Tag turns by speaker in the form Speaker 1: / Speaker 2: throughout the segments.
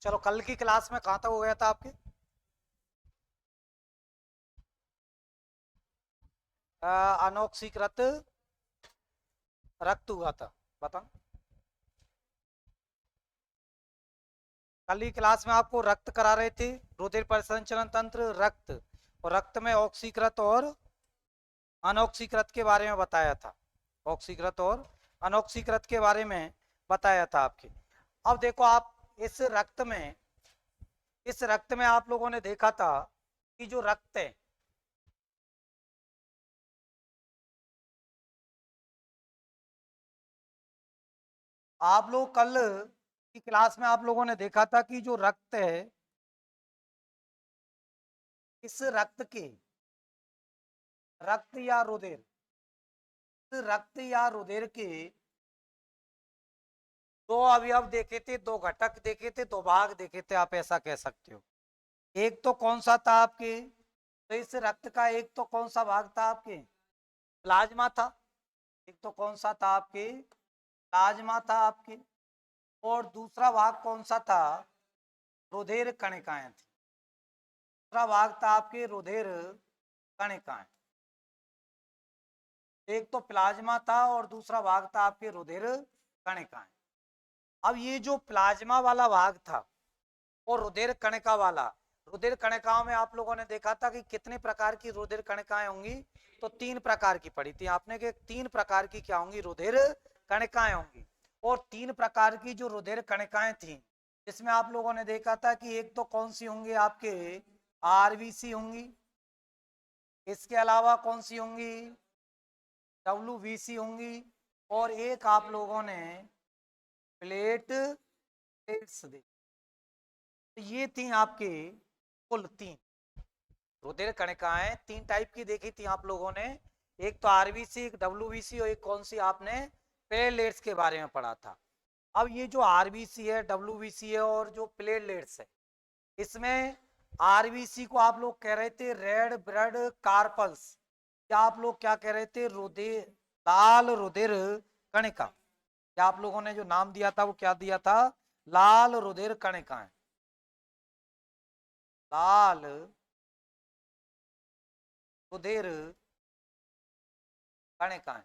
Speaker 1: चलो कल की क्लास में कहाँ तक हो गया था आपके? अनॉक्सीकृत रक्त हुआ था, बता। कल की क्लास में आपको रक्त करा रहे थे, रुधिर परिसंचरण तंत्र, रक्त, और रक्त में ऑक्सीकृत और अनऑक्सीकृत के बारे में बताया था। ऑक्सीकृत और अनऑक्सीकृत के बारे में बताया था आपके। अब देखो आप, इस रक्त में आप लोगों ने देखा था कि जो रक्त है, आप लोग कल की क्लास में आप लोगों ने देखा था कि जो रक्त है, इस रक्त के, रक्त या रुधिर, इस रक्त या रुधिर के दो अवयव देखे थे, दो घटक देखे थे, दो भाग देखे थे, आप ऐसा कह सकते हो। एक तो कौन सा था आपके, तो इस रक्त का एक तो कौन सा भाग था आपके, प्लाज्मा था। एक तो कौन सा था आपके, प्लाज्मा था आपके। और दूसरा भाग कौन सा था, रुधिर कणिकाएं थी। दूसरा भाग था आपके रुधिर कणिकाएं। एक तो प्लाज्मा था और दूसरा भाग था आपके रुधिर कणिकाएं। अब ये जो प्लाज्मा वाला भाग था और रुधिर कणिका वाला, रुधिर कणिकाओं में आप लोगों ने देखा था कि कितने प्रकार की रुधिर कणिकाएं होंगी, तो 3 प्रकार की पढ़ी थी आपने कि 3 प्रकार की क्या होंगी, रुधिर कणिकाएं होंगी। और 3 प्रकार की जो रुधिर कणिकाएं थी, इसमें आप लोगों ने देखा था कि एक तो कौन सी होंगी आपके, आरबीसी होंगी। इसके अलावा कौन सी होंगी, डब्ल्यूबीसी होंगी। और एक आप लोगों ने प्लेटलेट्स देखी। तो ये थी आपके कुल 3 रुधिर कणिकाएं, 3 टाइप की देखी थी आप लोगों ने। एक तो आरबीसी, एक डब्ल्यूबीसी, और एक कौन सी आपने प्लेटलेट्स के बारे में पढ़ा था। अब ये जो आरबीसी है, डब्ल्यूबीसी है और जो प्लेटलेट्स है, इसमें आरबीसी को आप लोग कह रहे थे रेड ब्लड कार्पल्स, या आप लोग क्या कह रहे थे, रुधिर, लाल रुधिर कणिका। क्या आप लोगों ने जो नाम दिया था वो क्या दिया था, लाल रुधिर कणिकाएं, लाल रुधिर कणिकाएं,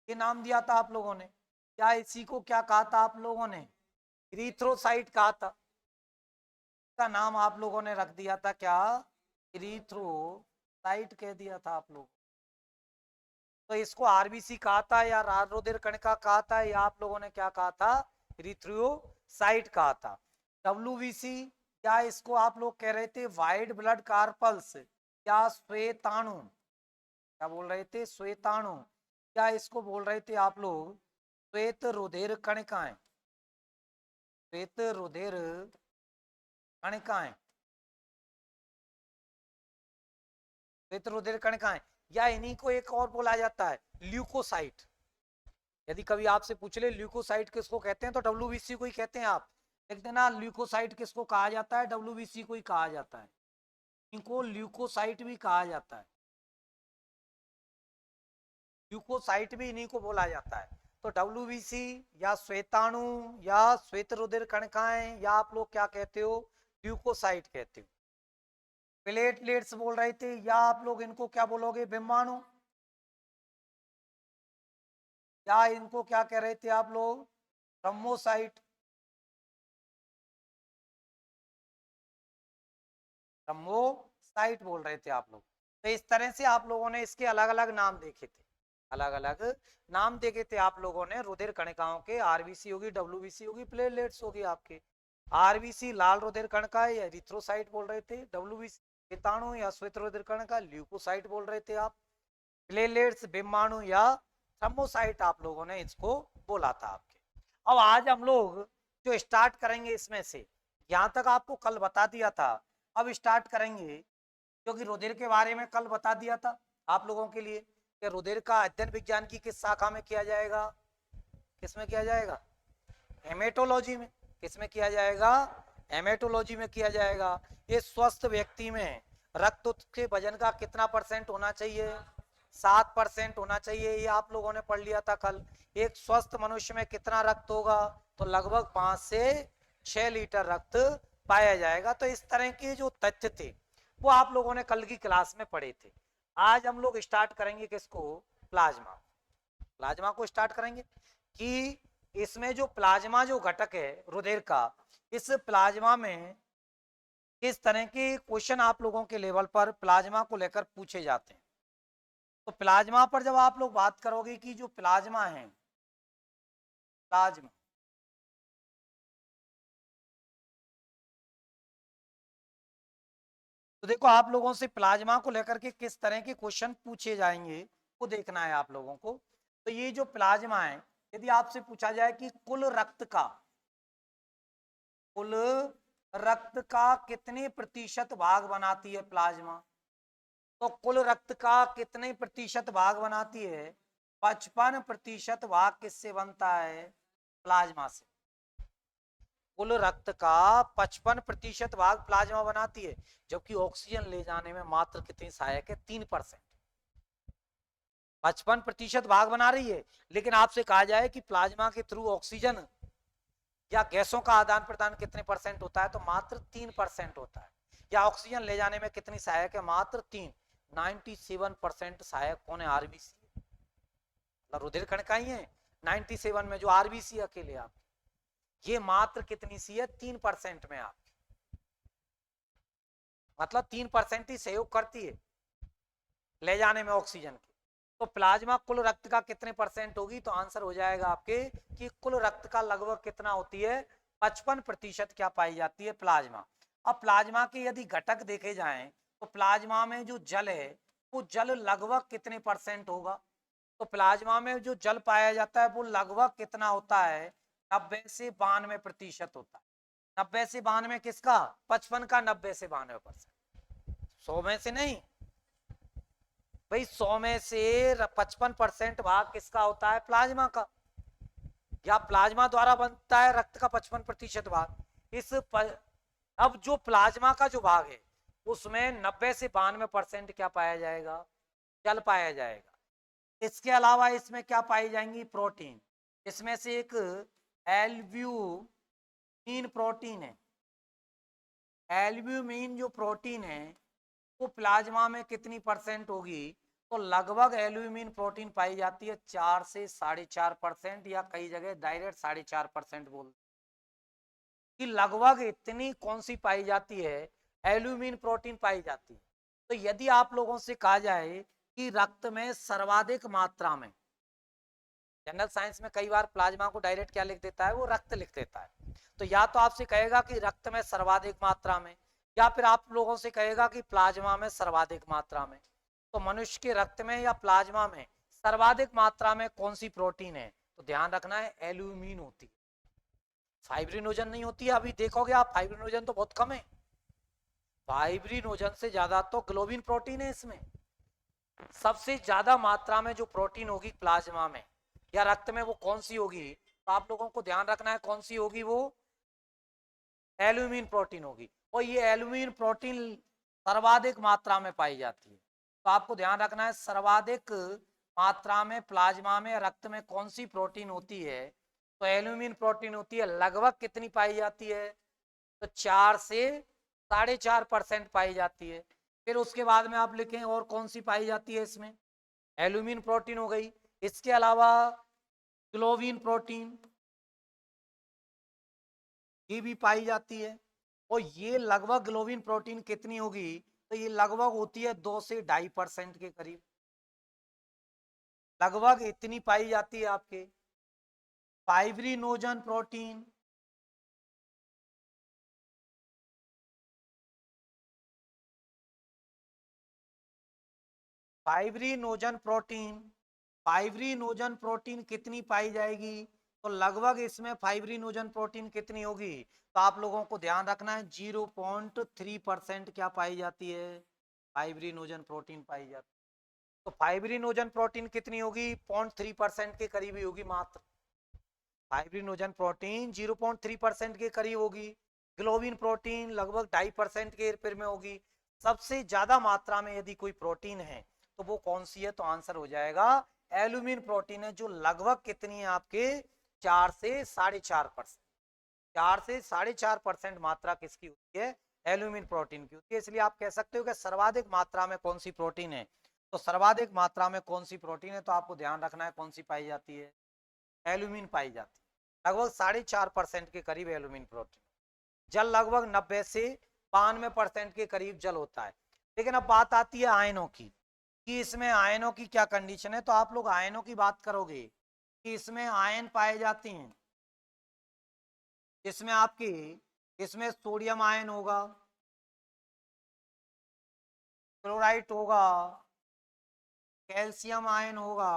Speaker 1: ये नाम दिया था आप लोगों ने। क्या इसी को क्या कहा था आप लोगों ने, इरिथ्रोसाइट कहा था। का नाम आप लोगों ने रख दिया था क्या, इरिथ्रोसाइट कह दिया था आप लोग। तो इसको आरबीसी कहा था या लाल रुधिर कणिका कहा था, या आप लोगों ने क्या कहा था, इरिथ्रोसाइट कहा था। डब्ल्यूबीसी, या इसको आप लोग कह रहे थे वाइट ब्लड कार्पल्स या श्वेताणु, क्या बोल रहे थे, श्वेताणु, या इसको बोल रहे थे आप लोग श्वेत रुधिर कणिकाएं, श्वेत रुधिर कणिकाएं, श्वेत रुधिर कणिकाएं, या इन्हीं को एक और बोला जाता है ल्यूकोसाइट। यदि कभी आपसे पूछ ले ल्यूकोसाइट किसको कहते हैं, तो डब्ल्यूबीसी को ही कहते हैं। आप लिख देना ल्यूकोसाइट किसको कहा जाता है, डब्ल्यूबीसी को ही कहा जाता है। इनको ल्यूकोसाइट भी कहा जाता है, ल्यूकोसाइट भी इन्हीं को बोला जाता है। तो डब्ल्यूबीसी या श्वेताणु या श्वेत रुधिर कणिकाएं, या आप लोग क्या कहते हो, ल्यूकोसाइट कहते हो। प्लेटलेट्स बोल रहे थे, या आप लोग इनको क्या बोलोगे, बिम्बाणु, या इनको क्या कह रहे थे आप लोग, ब्रह्मोसाइट, ब्रह्मोसाइट बोल रहे थे आप लोग। तो इस तरह से आप लोगों ने इसके अलग अलग नाम देखे थे, अलग अलग नाम देखे थे आप लोगों ने रुधिर कणिकाओं के। आरबीसी होगी, डब्ल्यूबीसी होगी, प्लेटलेट्स होगी आपके। आरबीसी लाल रुधिर कणिका या एरिथ्रोसाइट बोल रहे थे, डब्ल्यूबीसी श्वेताणु या श्वेत रुधिर कणिका ल्यूकोसाइट बोल रहे थे आप, प्लेटलेट्स बिम्बाणु या थर्मोसाइट आप लोगों ने इसको बोला था आपके। अब आज हम लोग जो स्टार्ट करेंगे इसमें से, यहां तक आपको कल बता दिया था, अब स्टार्ट करेंगे, क्योंकि रुधिर के बारे में कल बता दिया था आप लोगों के लिए कि रुधिर का अध्ययन विज्ञान की किस शाखा में किया जाएगा, किसमें किया जाएगा, हेमेटोलॉजी में। किसमें किया जाएगा, हेमेटोलॉजी में किया जाएगा। ये स्वस्थ व्यक्ति में रक्त के वजन का कितना % होना चाहिए, 7% होना चाहिए, ये आप लोगों ने पढ़ लिया था कल। एक स्वस्थ मनुष्य में कितना रक्त होगा, तो लगभग 5 से 6 लीटर रक्त पाया जाएगा। तो इस तरह के जो तथ्य थे वो आप लोगों ने कल की क्लास में पढ़े थे। आज हम लोग स्टार्ट करेंगे किसको? प्लाज्मा। प्लाज्मा को स्टार्ट करेंगे कि इसमें जो प्लाज्मा जो घटक है रुधिर का, इस प्लाज्मा में किस तरह के क्वेश्चन आप लोगों के लेवल पर प्लाज्मा को लेकर पूछे जाते हैं। तो प्लाज्मा पर जब आप लोग बात करोगे कि जो प्लाज्मा है, प्लाज्मा तो देखो आप लोगों से प्लाज्मा को लेकर के किस तरह के क्वेश्चन पूछे जाएंगे वो देखना है आप लोगों को। तो ये जो प्लाज्मा है, यदि आपसे पूछा जाए कि कुल रक्त का कितने प्रतिशत भाग बनाती है प्लाज्मा, तो कुल रक्त का कितने प्रतिशत भाग बनाती है? 55% भाग किससे बनता है? प्लाज्मा से। कुल रक्त का 55% भाग प्लाज्मा बनाती है, जबकि ऑक्सीजन ले जाने में मात्र कितनी सहायक है? 3%। 55% भाग बना रही है, लेकिन आपसे कहा जाए कि प्लाज्मा के थ्रू ऑक्सीजन या गैसों का आदान प्रदान कितने परसेंट होता है, तो मात्र 3% होता है। या ऑक्सीजन ले जाने में कितनी सहायक है? मात्र 3। 97% सहायक कौन है? आरबीसी, मतलब रुधिर कणिकाएं हैं 97 में, जो आरबीसी अकेले आप, ये मात्र कितनी सी है? 3% में आप, मतलब 3% ही सहयोग करती है ले जाने में ऑक्सीजन की। तो प्लाज्मा कुल रक्त का कितने परसेंट होगी? तो आंसर हो जाएगा आपके कि कुल रक्त का लगभग कितना होती है? 55% क्या पाई जाती है? प्लाज्मा। अब प्लाज्मा के यदि घटक देखे जाएं तो प्लाज्मा में जो जल है वो जल लगभग कितने परसेंट होगा? तो प्लाज्मा में जो जल पाया जाता है वो लगभग कितना होता है? 90 से 92% होता है। 90 से 92 किसका? 55 का 90 से 92%, 100 में से नहीं भाई, 100 में से 55% भाग किसका होता है? प्लाज्मा का। या प्लाज्मा द्वारा बनता है रक्त का 55% भाग। अब जो प्लाज्मा का जो भाग है उसमें 90 से 92% क्या पाया जाएगा? जल पाया जाएगा। इसके अलावा इसमें क्या पाई जाएंगी? प्रोटीन। इसमें से एक एल्ब्यूमिन प्रोटीन है। एल्ब्यूमिन जो प्रोटीन है वो प्लाज्मा में कितनी परसेंट होगी? तो लगभग एल्ब्यूमिन प्रोटीन पाई जाती है 4 से 4.5%, या कई जगह डायरेक्ट 4.5% बोल कि लगभग इतनी कौन सी पाई जाती है? एल्ब्यूमिन प्रोटीन पाई जाती है। तो यदि आप लोगों से कहा जाए कि रक्त में सर्वाधिक मात्रा में, जनरल साइंस में कई बार प्लाज्मा को डायरेक्ट क्या लिख देता है? वो रक्त लिख देता है। तो या तो आपसे कहेगा कि रक्त में सर्वाधिक मात्रा में, या फिर आप लोगों से कहेगा कि प्लाज्मा में सर्वाधिक मात्रा में। तो मनुष्य के रक्त में या प्लाज्मा में सर्वाधिक मात्रा में कौन सी प्रोटीन है? तो ध्यान रखना है एल्यूमिन होती है, फाइब्रिनोजन नहीं होती है। अभी देखोगे आप फाइब्रिनोजन तो बहुत कम है, फाइब्रिनोजन से ज्यादा तो ग्लोबिन प्रोटीन है। इसमें सबसे ज्यादा मात्रा में जो प्रोटीन होगी प्लाज्मा में या रक्त में वो कौन सी होगी? तो आप लोगों को ध्यान रखना है कौन सी होगी? वो एल्यूमिन प्रोटीन होगी। और ये एल्यूमिन प्रोटीन सर्वाधिक मात्रा में पाई जाती है। तो आपको ध्यान रखना है सर्वाधिक मात्रा में प्लाज्मा में रक्त में कौन सी प्रोटीन होती है? तो एल्यूमिन प्रोटीन होती है। लगभग कितनी पाई जाती है? तो 4 से 4.5% पाई जाती है। फिर उसके बाद में आप लिखें और कौन सी पाई जाती है? इसमें एल्यूमिन प्रोटीन हो गई, इसके अलावा ग्लोबिन प्रोटीन ये भी पाई जाती है। और ये लगभग ग्लोबिन प्रोटीन कितनी होगी? तो ये लगभग होती है 2 से 2.5% के करीब, लगभग इतनी पाई जाती है आपके। Fibrinogen protein, fibrinogen protein, fibrinogen protein कितनी पाई जाएगी? तो लगभग इसमें फाइब्रिनोजन प्रोटीन कितनी होगी? तो आप लोगों को ध्यान रखना है 0.3% क्या पाई जाती है? फाइब्रिनोजन प्रोटीन पाई जाती है। तो फाइब्रिनोजन प्रोटीन कितनी होगी? 0.3% के करीब ही होगी मात्र। फाइब्रिनोजन प्रोटीन 0.3% के करीब होगी। ग्लोबिन प्रोटीन लगभग 2.5% के फिर में होगी। सबसे ज्यादा मात्रा में यदि कोई प्रोटीन है तो वो कौन सी है? तो आंसर हो जाएगा एल्यूमिन प्रोटीन है, जो लगभग कितनी है आपके? 4 से 4.5%। 4 से 4.5% मात्रा किसकी होती है, एल्यूमिन प्रोटीन की होती है। इसलिए आप कह सकते हो कि सर्वाधिक मात्रा में कौन सी प्रोटीन है, तो सर्वाधिक मात्रा में कौन सी प्रोटीन है, तो आपको ध्यान रखना है कौन सी पाई जाती है, एल्यूमिन पाई जाती है। लगभग 4.5% के करीब एल्यूमिन प्रोटीन। जल लगभग 90 से 92% के करीब जल होता है। लेकिन अब बात आती है आयनों की, कि इसमें आयनों की क्या कंडीशन है। तो आप लोग आयनों की बात करोगे कि इसमें आयन पाए जाते हैं, इसमें आपकी, इसमें सोडियम आयन होगा, क्लोराइड होगा, कैल्शियम आयन होगा,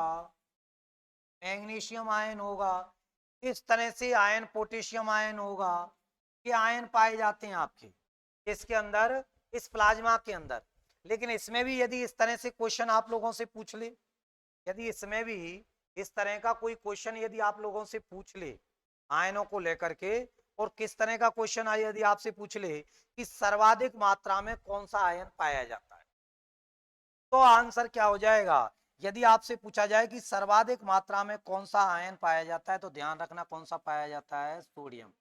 Speaker 1: मैग्नीशियम आयन होगा, इस तरह से आयन, पोटेशियम आयन होगा। ये आयन पाए जाते हैं आपके इसके अंदर, इस प्लाज्मा के अंदर। लेकिन इसमें भी यदि इस तरह से क्वेश्चन आप लोगों से पूछ ले, यदि इसमें भी इस तरह का कोई क्वेश्चन यदि आप लोगों से पूछ ले आयनों को लेकर के, और किस तरह का क्वेश्चन आए यदि आपसे पूछ ले कि सर्वाधिक मात्रा में कौन सा आयन पाया जाता है, तो आंसर क्या हो जाएगा। यदि आपसे पूछा जाए कि सर्वाधिक मात्रा में कौन सा आयन पाया जाता है, तो ध्यान रखना कौन सा पाया जाता है, सोडियम।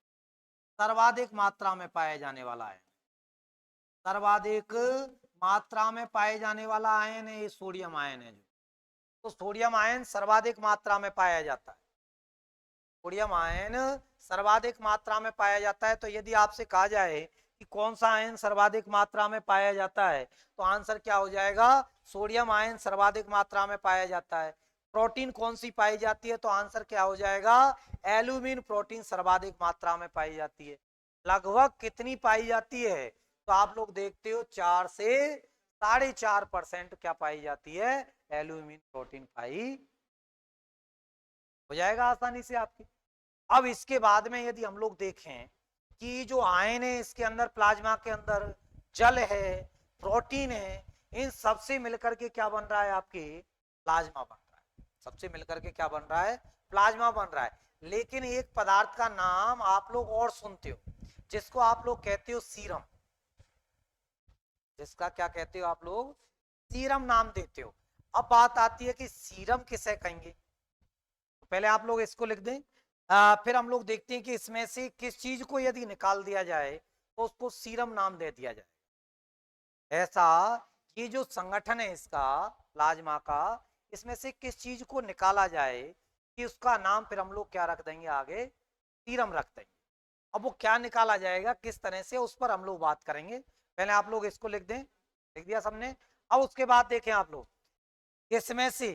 Speaker 1: सर्वाधिक मात्रा में पाया जाने वाला आयन, सर्वाधिक मात्रा में पाए जाने वाला आयन है ये सोडियम आयन है। तो सोडियम आयन सर्वाधिक मात्रा में पाया जाता है, सोडियम आयन सर्वाधिक मात्रा में पाया जाता है। तो यदि आपसे कहा जाए कि कौन सा आयन सर्वाधिक मात्रा में पाया जाता है, तो आंसर क्या हो जाएगा, सोडियम आयन सर्वाधिक मात्रा में पाया जाता है। प्रोटीन कौन सी पाई जाती है, तो आंसर क्या हो जाएगा, एल्यूमिन प्रोटीन सर्वाधिक मात्रा में पाई जाती है। लगभग कितनी पाई जाती है, तो आप लोग देखते हो 4 से 4.5% क्या पाई जाती है, एल्यूमिन प्रोटीन पाई हो जाएगा आसानी से आपकी। अब इसके बाद में यदि हम लोग देखें कि जो आयन है इसके अंदर, प्लाज्मा के अंदर जल है, प्रोटीन है, इन सबसे मिलकर के क्या बन रहा है, आपकी प्लाज्मा बन रहा है। सबसे मिलकर के क्या बन रहा है, प्लाज्मा बन रहा है। लेकिन एक पदार्थ का नाम आप लोग और सुनते हो, जिसको आप लोग कहते हो सीरम, जिसका क्या कहते हो आप लोग, सीरम नाम देते हो। अब बात आती है कि सीरम किसे कहेंगे, तो पहले आप लोग इसको लिख दें, फिर हम लोग देखते हैं कि इसमें से किस चीज को यदि निकाल दिया जाए तो उसको सीरम नाम दे दिया जाए। ऐसा, ये जो संगठन है इसका, प्लाज्मा का, इसमें से किस चीज को निकाला जाए कि उसका नाम फिर हम लोग क्या रख देंगे, आगे सीरम रख देंगे। अब वो क्या निकाला जाएगा, किस तरह से, उस पर हम लोग बात करेंगे। पहले आप लोग इसको लिख दें, लिख दिया सबने। अब उसके बाद देखें आप लोग, इसमें से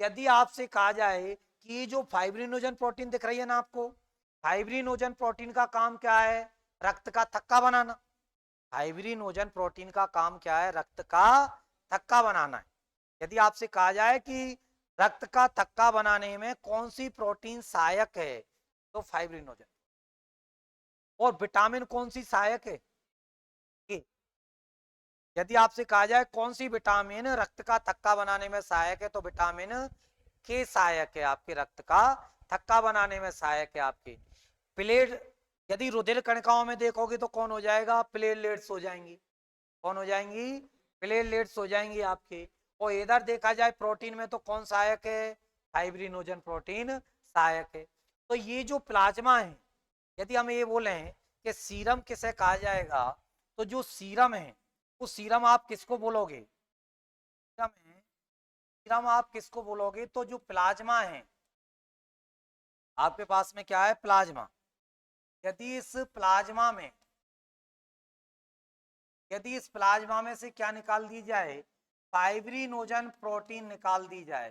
Speaker 1: यदि आपसे कहा जाए कि जो फाइब्रिनोजन प्रोटीन दिख रही है ना आपको, फाइब्रिनोजन प्रोटीन का काम क्या है, रक्त का थक्का बनाना। फाइब्रिनोजन प्रोटीन का काम क्या है, रक्त का थक्का बनाना है। यदि आपसे कहा जाए कि रक्त का थक्का बनाने में कौन सी प्रोटीन सहायक है, तो फाइब्रिनोजन। और विटामिन कौन सी सहायक है, के। यदि आपसे कहा जाए कौन सी विटामिन रक्त का थक्का बनाने में सहायक है, तो विटामिन के सहायक है, आपके रक्त का थक्का बनाने में सहायक है आपके। प्लेट, यदि रुधिर कणिकाओं में देखोगे तो कौन हो जाएगा, प्लेटलेट्स हो जाएंगी। कौन हो जाएंगी, प्लेटलेट्स हो जाएंगी आपके। और इधर देखा जाए प्रोटीन में तो कौन सहायक है, फाइब्रिनोजन प्रोटीन सहायक है। तो ये जो प्लाज्मा है, यदि हम ये बोले कि सीरम किसे कहा जाएगा, तो जो सीरम है वो सीरम आप किसको बोलोगे, सीरम है, सीरम आप किसको बोलोगे, तो जो प्लाज्मा है आपके पास में, क्या है, प्लाज्मा। यदि इस प्लाज्मा में, यदि इस प्लाज्मा में से क्या निकाल दी जाए, फाइब्रिनोजन प्रोटीन निकाल दी जाए,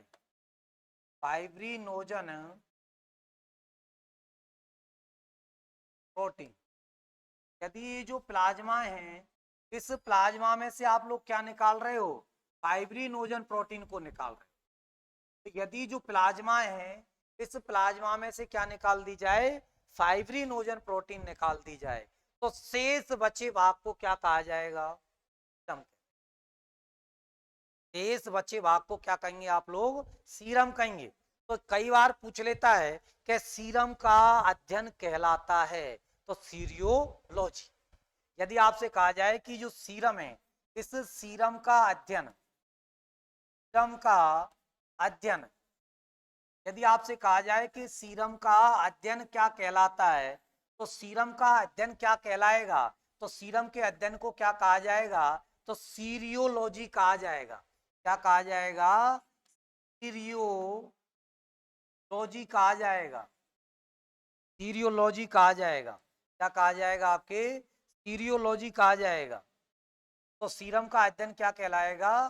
Speaker 1: फाइब्रिनोजन प्रोटीन। यदि ये जो प्लाज्मा है, इस प्लाज्मा में से आप लोग क्या निकाल रहे हो, फाइब्रिनोजन प्रोटीन को निकाल रहे हो। तो यदि जो प्लाज्मा है, इस प्लाज्मा में से क्या निकाल दी जाए, फाइब्रिनोजन प्रोटीन निकाल दी जाए, तो शेष बचे भाग को क्या कहा जाएगा, शेष बचे भाग को क्या कहेंगे आप लोग, सीरम कहेंगे। तो कई बार पूछ लेता है कि सीरम का अध्ययन कहलाता है, तो सीरियोलॉजी। यदि आपसे कहा जाए कि जो सीरम है, इस सीरम का अध्ययन, सीरम का अध्ययन, यदि आपसे कहा जाए कि सीरम का अध्ययन क्या कहलाता है, तो सीरम का अध्ययन क्या कहलाएगा? तो सीरम के अध्ययन को क्या कहा जाएगा? तो सीरियोलॉजी कहा जाएगा। क्या कहा जाएगा? सीरियोलॉजी कहा जाएगा। सीरियोलॉजी कहा जाएगा। क्या कहा जाएगा आपके? सीरियोलॉजी कहा जाएगा। तो सीरम का अध्ययन क्या कहलाएगा?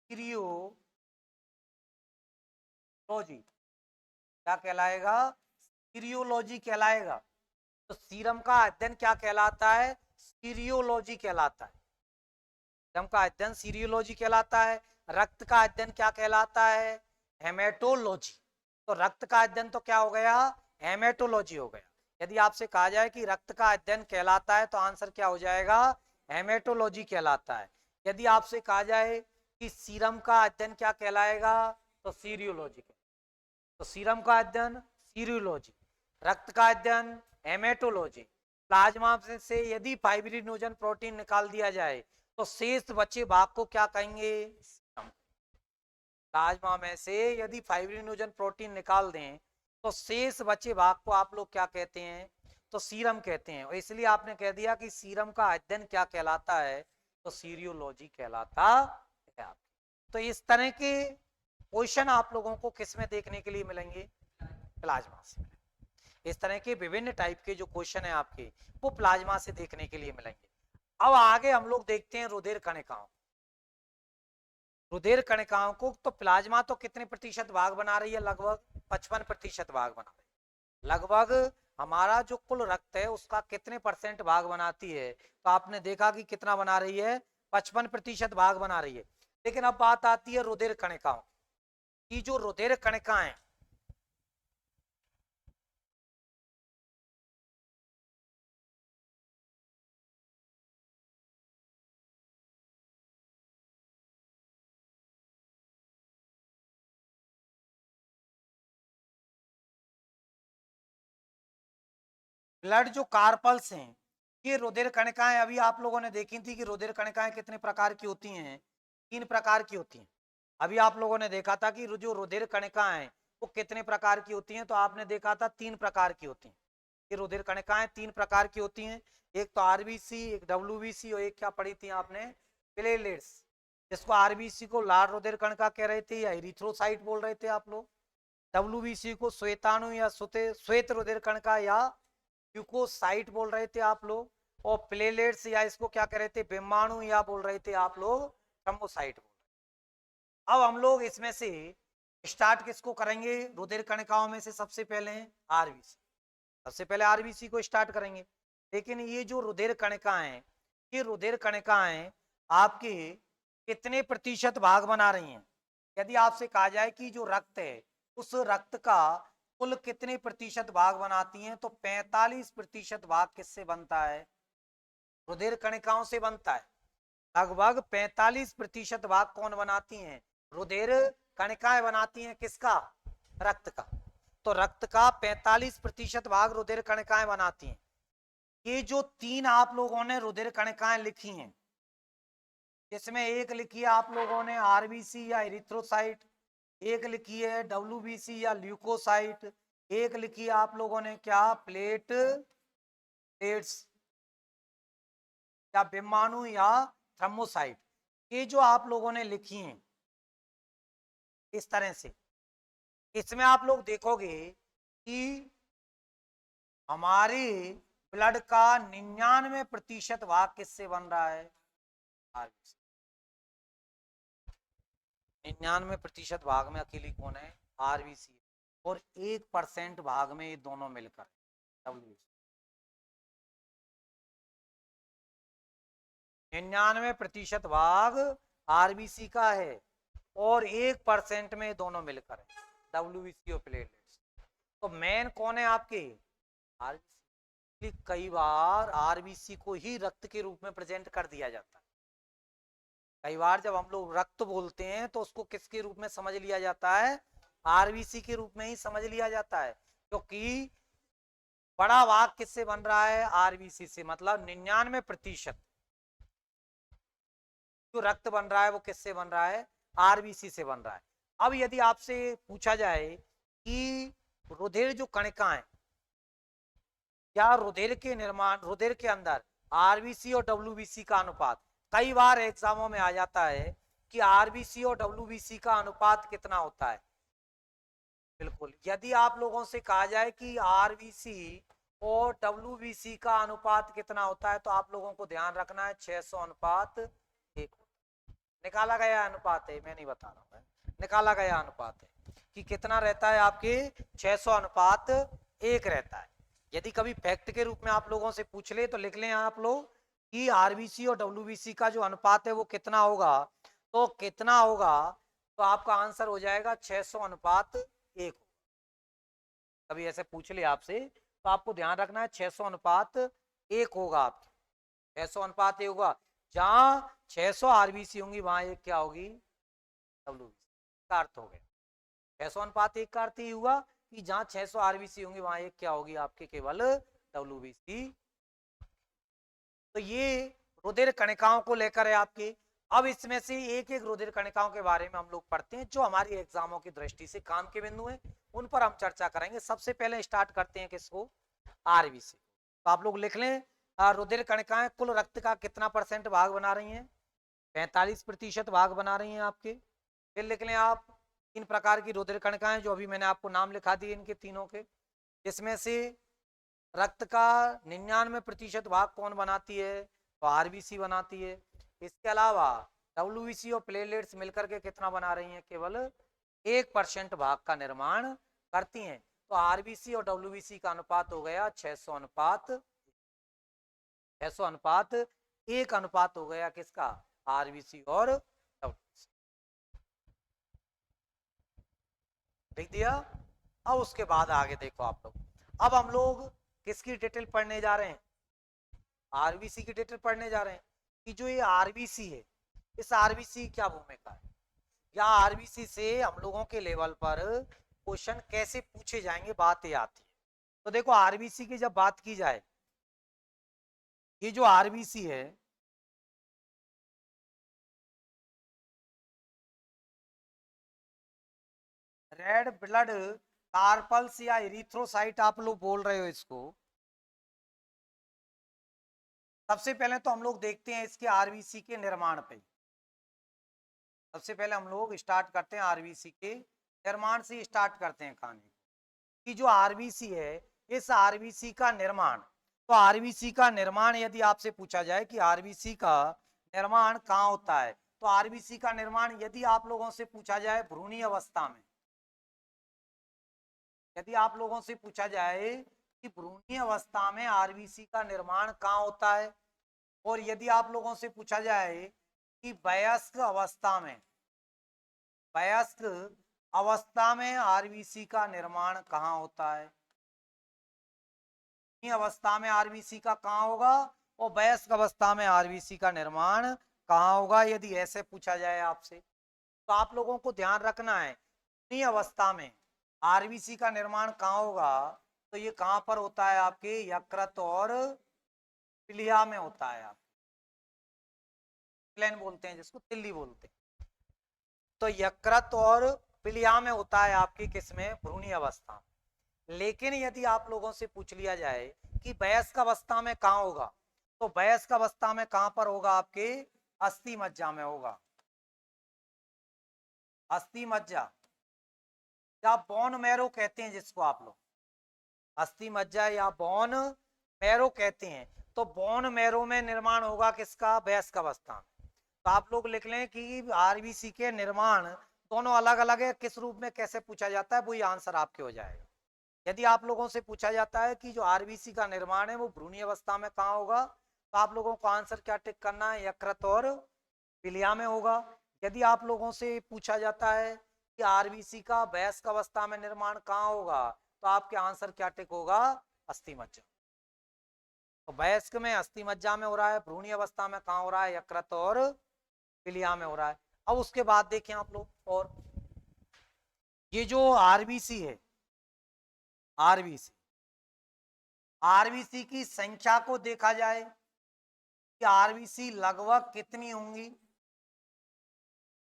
Speaker 1: सीरियोलॉजी। क्या कहलाएगा? सीरियोलॉजी कहलाएगा। तो सीरम का अध्ययन क्या कहलाता है? सीरियोलॉजी कहलाता है। सीरम का अध्ययन सीरियोलॉजी कहलाता है। रक्त का अध्ययन क्या कहलाता है? हेमेटोलॉजी। तो रक्त का अध्ययन तो क्या हो गया? हेमेटोलॉजी हो गया। यदि आपसे कहा जाए कि रक्त का अध्ययन कहलाता है तो आंसर क्या हो जाएगा? हेमेटोलॉजी कहलाता है। यदि आपसे कहा जाए कि सीरम का अध्ययन क्या कहलाएगा? तो सीरियोलॉजी। तो सीरम का अध्ययन सीरियोलॉजी, रक्त का अध्ययन हेमेटोलॉजी। प्लाज्मा से यदि फाइब्रिनोजन प्रोटीन निकाल दिया जाए तो शेष बचे भाग को क्या कहेंगे? प्लाज्मा में से यदि फाइब्रिनोजन प्रोटीन निकाल दें तो शेष बचे भाग को आप लोग क्या कहते हैं? तो सीरम कहते हैं। और इसलिए आपने कह दिया कि सीरम का अध्ययन क्या कहलाता है? तो सीरियोलॉजी कहलाता है। तो इस तरह के क्वेश्चन आप लोगों को किस में देखने के लिए मिलेंगे? प्लाज्मा से। इस तरह के विभिन्न टाइप के जो क्वेश्चन है आपके वो प्लाज्मा से देखने के लिए मिलेंगे। अब आगे हम लोग देखते हैं रुधिर कणिकाओं। रुधिर कणिकाओं को तो प्लाज्मा तो कितने प्रतिशत भाग बना रही है? लगभग 55% भाग बना रही है। लगभग हमारा जो कुल रक्त है उसका कितने % भाग बनाती है? तो आपने देखा कि कितना बना रही है? 55% भाग बना रही है। लेकिन अब बात आती है रुधिर कणिकाओं की। जो रुधिर कणिकाएं ब्लड जो कार्पल्स हैं, ये रुधिर कणिकाएं अभी आप लोगों ने देखी थी कि रुधिर कणिकाएं कितने प्रकार की होती हैं? 3 प्रकार की होती हैं। अभी आप लोगों ने देखा था कि जो रुधिर कणिकाएं वो कितने प्रकार की होती हैं? तो आपने देखा था 3 प्रकार की होती हैं। ये रुधिर कणिकाएं 3 प्रकार की होती हैं। एक तो आरबीसी, एक डब्ल्यूबीसी और एक क्या पढ़ी थी आपने? प्लेटलेट्स। जिसको आरबीसी को लाल रुधिर कणिका कह रहे थे या इरिथ्रोसाइट बोल रहे थे आप लोग। डब्ल्यूबीसी को श्वेताणु या श्वेत रुधिर कणिका या ल्यूकोसाइट बोल रहे थे आप लोग। और प्लेटलेट्स या इसको क्या कह रहे थे? बिम्बाणु या बोल रहे थे आप लोग थ्रोम्बोसाइट। अब हम लोग इसमें से स्टार्ट किसको करेंगे? रुधिर कणिकाओं में से सबसे पहले आरबीसी। सबसे पहले आरबीसी को स्टार्ट करेंगे। लेकिन ये जो रुधिर कणिकाएं, ये रुधिर कणिकाएं आपके कितने प्रतिशत भाग बना रही हैं? यदि आपसे कहा जाए कि जो रक्त है उस रक्त का कुल कितने प्रतिशत भाग बनाती हैं? तो 45% भाग किससे बनता है? रुधिर कणिकाओं से बनता है। लगभग 45% भाग कौन बनाती हैं? रुधिर कणिकाएं बनाती हैं। किसका? रक्त का। तो रक्त का 45% भाग रुधिर कणिकाएं बनाती हैं। ये जो 3 आप लोगों ने रुधिर कणिकाएं लिखी हैं, इसमें एक लिखी है आप लोगों ने आरबीसी या इरिथ्रोसाइट, एक लिखी है डब्ल्यूबीसी या ल्यूकोसाइट, एक लिखी है आप लोगों ने क्या? प्लेटलेट्स या बिम्बाणु या थ्रोम्बोसाइट। ये जो आप लोगों ने लिखी हैं इस तरह से, इसमें आप लोग देखोगे कि हमारे ब्लड का 99% भाग किससे बन रहा है? आरबीसी। 99% भाग में अकेली कौन है? आरबीसी। और 1% भाग में ये दोनों मिलकर डब्ल्यूबीसी। 99% भाग आरबीसी का है और 1% में दोनों मिलकर है डब्ल्यूबीसी और प्लेटलेट्स। तो मेन कौन है आपके? आरबीसी। कई बार आरबीसी को ही रक्त के रूप में प्रेजेंट कर दिया जाता है। कई बार जब हम लोग रक्त बोलते हैं तो उसको किसके रूप में समझ लिया जाता है? आरबीसी के रूप में ही समझ लिया जाता है। क्योंकि बड़ा भाग किससे बन रहा है? आरबीसी से। मतलब 99% जो रक्त बन रहा है वो किससे बन रहा है? आरबीसी से बन रहा है। अब यदि आपसे पूछा जाए कि रुधिर जो कणिकाएं या रुधिर के निर्माण, रुधिर के अंदर आरबीसी और डब्ल्यूबीसी का अनुपात। कई बार एग्जामों में आ जाता है कि आरबीसी और डब्ल्यूबीसी का अनुपात कितना होता है। बिल्कुल, यदि आप लोगों से कहा जाए कि आरबीसी और डब्ल्यूबीसी का अनुपात कितना होता है, तो आप लोगों को ध्यान रखना है 600 अनुपात 1। निकाला गया अनुपात है, मैं नहीं बता रहा हूँ, निकाला गया अनुपात है कि कितना रहता है आपके 600 अनुपात 1 रहता है। यदि कभी फैक्ट के रूप में आप लोगों से पूछ ले तो लिख लें आप लोग कि आरबीसी और डब्ल्यूबीसी का जो अनुपात है वो कितना होगा, तो कितना होगा, तो आपका आंसर हो जाएगा 600 अनुपात 1। कभी ऐसे पूछ ले आपसे तो आपको ध्यान रखना है 600 अनुपात 1 होगा आपकी, 600 अनुपात 1 होगा। जहां 600 आरबीसी होंगी वहां एक क्या होगी, डब्ल्यूबीसी का अर्थ हो गया। 600 अनुपात 1 का अर्थ ही हुआ कि जहां 600 आरबीसी होंगी वहां एक क्या होगी आपके, केवल डब्ल्यूबीसी। तो ये रुधिर कणिकाओं को लेकर है आपके। अब इसमें से एक एक रुधिर कणिकाओं के बारे में हम लोग पढ़ते हैं जो हमारी एग्जामों की दृष्टि से काम के बिंदु हैं, उन पर हम चर्चा करेंगे। सबसे पहले स्टार्ट करते हैं किसको, आरबीसी। तो आप लोग लिख लें, रुधिर कणिकाएं कुल रक्त का कितना % भाग बना रही हैं, 45% भाग बना रही हैं आपके। फिर लिख लें आप 3 प्रकार की रुधिर कणिकाएं जो अभी मैंने आपको नाम लिखा दिए इनके तीनों के, जिसमें से रक्त का 99% भाग कौन बनाती है, तो आरबीसी बनाती है। इसके अलावा डब्ल्यूबीसी और प्लेटलेट्स मिलकर के कितना बना रही हैं, केवल 1% भाग का निर्माण करती हैं। तो आरबीसी और डब्ल्यूबीसी का अनुपात हो गया 600 अनुपात 1 अनुपात हो गया किसका, आरबीसी और डब्ल्यूबीसी। लिख दिया। अब उसके बाद आगे देखो आप लोग, अब हम लोग किसकी डिटेल पढ़ने जा रहे हैं, आरबीसी की डिटेल पढ़ने जा रहे हैं कि जो ये आरबीसी है, इस आरबीसी क्या भूमिका है, या आरबीसी से हम लोगों के लेवल पर क्वेश्चन कैसे पूछे जाएंगे, बात ये आती है। तो देखो आरबीसी की जब बात की जाए, ये जो आरबीसी है रेड ब्लड कार्पल्स या इरिथ्रोसाइट आप लोग बोल रहे हो इसको। सबसे पहले तो हम लोग देखते हैं इसके आरबीसी के निर्माण पे। सबसे पहले हम लोग स्टार्ट करते हैं आरबीसी के निर्माण से स्टार्ट करते हैं कहानी कि जो आरबीसी है, इस आरबीसी का निर्माण, तो आरबीसी का निर्माण यदि आपसे पूछा जाए कि आरबीसी का निर्माण कहाँ होता है, तो आरबीसी का निर्माण यदि आप लोगों से पूछा जाए भ्रूणीय अवस्था में, यदि आप लोगों से पूछा जाए कि भ्रूणीय अवस्था में आरबीसी का निर्माण कहाँ होता है, और यदि आप लोगों से पूछा जाए कि वयस्क अवस्था में, वयस्क अवस्था में आरबीसी का निर्माण कहाँ होता है, अवस्था में आरबीसी का कहाँ होगा और वयस्क अवस्था में आरबीसी का निर्माण कहाँ होगा, यदि ऐसे पूछा जाए आपसे, तो आप लोगों को ध्यान रखना है अवस्था में आरबीसी का निर्माण कहाँ होगा, तो ये कहाँ पर होता है आपके यकृत और पिलिया में होता है। आप प्लेन बोलते हैं जिसको, तिल्ली बोलते हैं, तो यकृत और पिलिया में होता है आपकी किसमें, भ्रूणीय अवस्था में। लेकिन यदि आप लोगों से पूछ लिया जाए कि वयस्क अवस्था में कहाँ होगा, तो वयस्क अवस्था में कहाँ पर होगा आपके, अस्थि मज्जा में होगा, अस्थि मज्जा या बोन मैरो कहते हैं जिसको आप लोग, अस्थि मज्जा या बोन मैरो कहते हैं। तो बोन मैरो में निर्माण होगा किसका, वयस्क अवस्था में। तो आप लोग लिख लें कि आरबीसी के निर्माण दोनों अलग अलग है, किस रूप में कैसे पूछा जाता है वही आंसर आपके हो जाएगा। यदि आप लोगों से पूछा जाता है कि जो आरबीसी का निर्माण है वो भ्रूणीय अवस्था में कहाँ होगा, तो आप लोगों को आंसर क्या टिक करना है, यकृत और पिलिया में होगा। यदि आप लोगों से पूछा जाता है कि आरबीसी का वयस्क अवस्था में निर्माण कहाँ होगा, तो आपके आंसर क्या टिक होगा, अस्थि मज्जा। तो वयस्क में अस्थि मज्जा में हो रहा है, भ्रूणीय अवस्था में कहाँ हो रहा है, यकृत और पिलिया में हो रहा है। अब उसके बाद देखें आप लोग, और ये जो आरबीसी है, आरबीसी आरबीसी की संख्या को देखा जाए कि आरबीसी लगभग कितनी होंगी।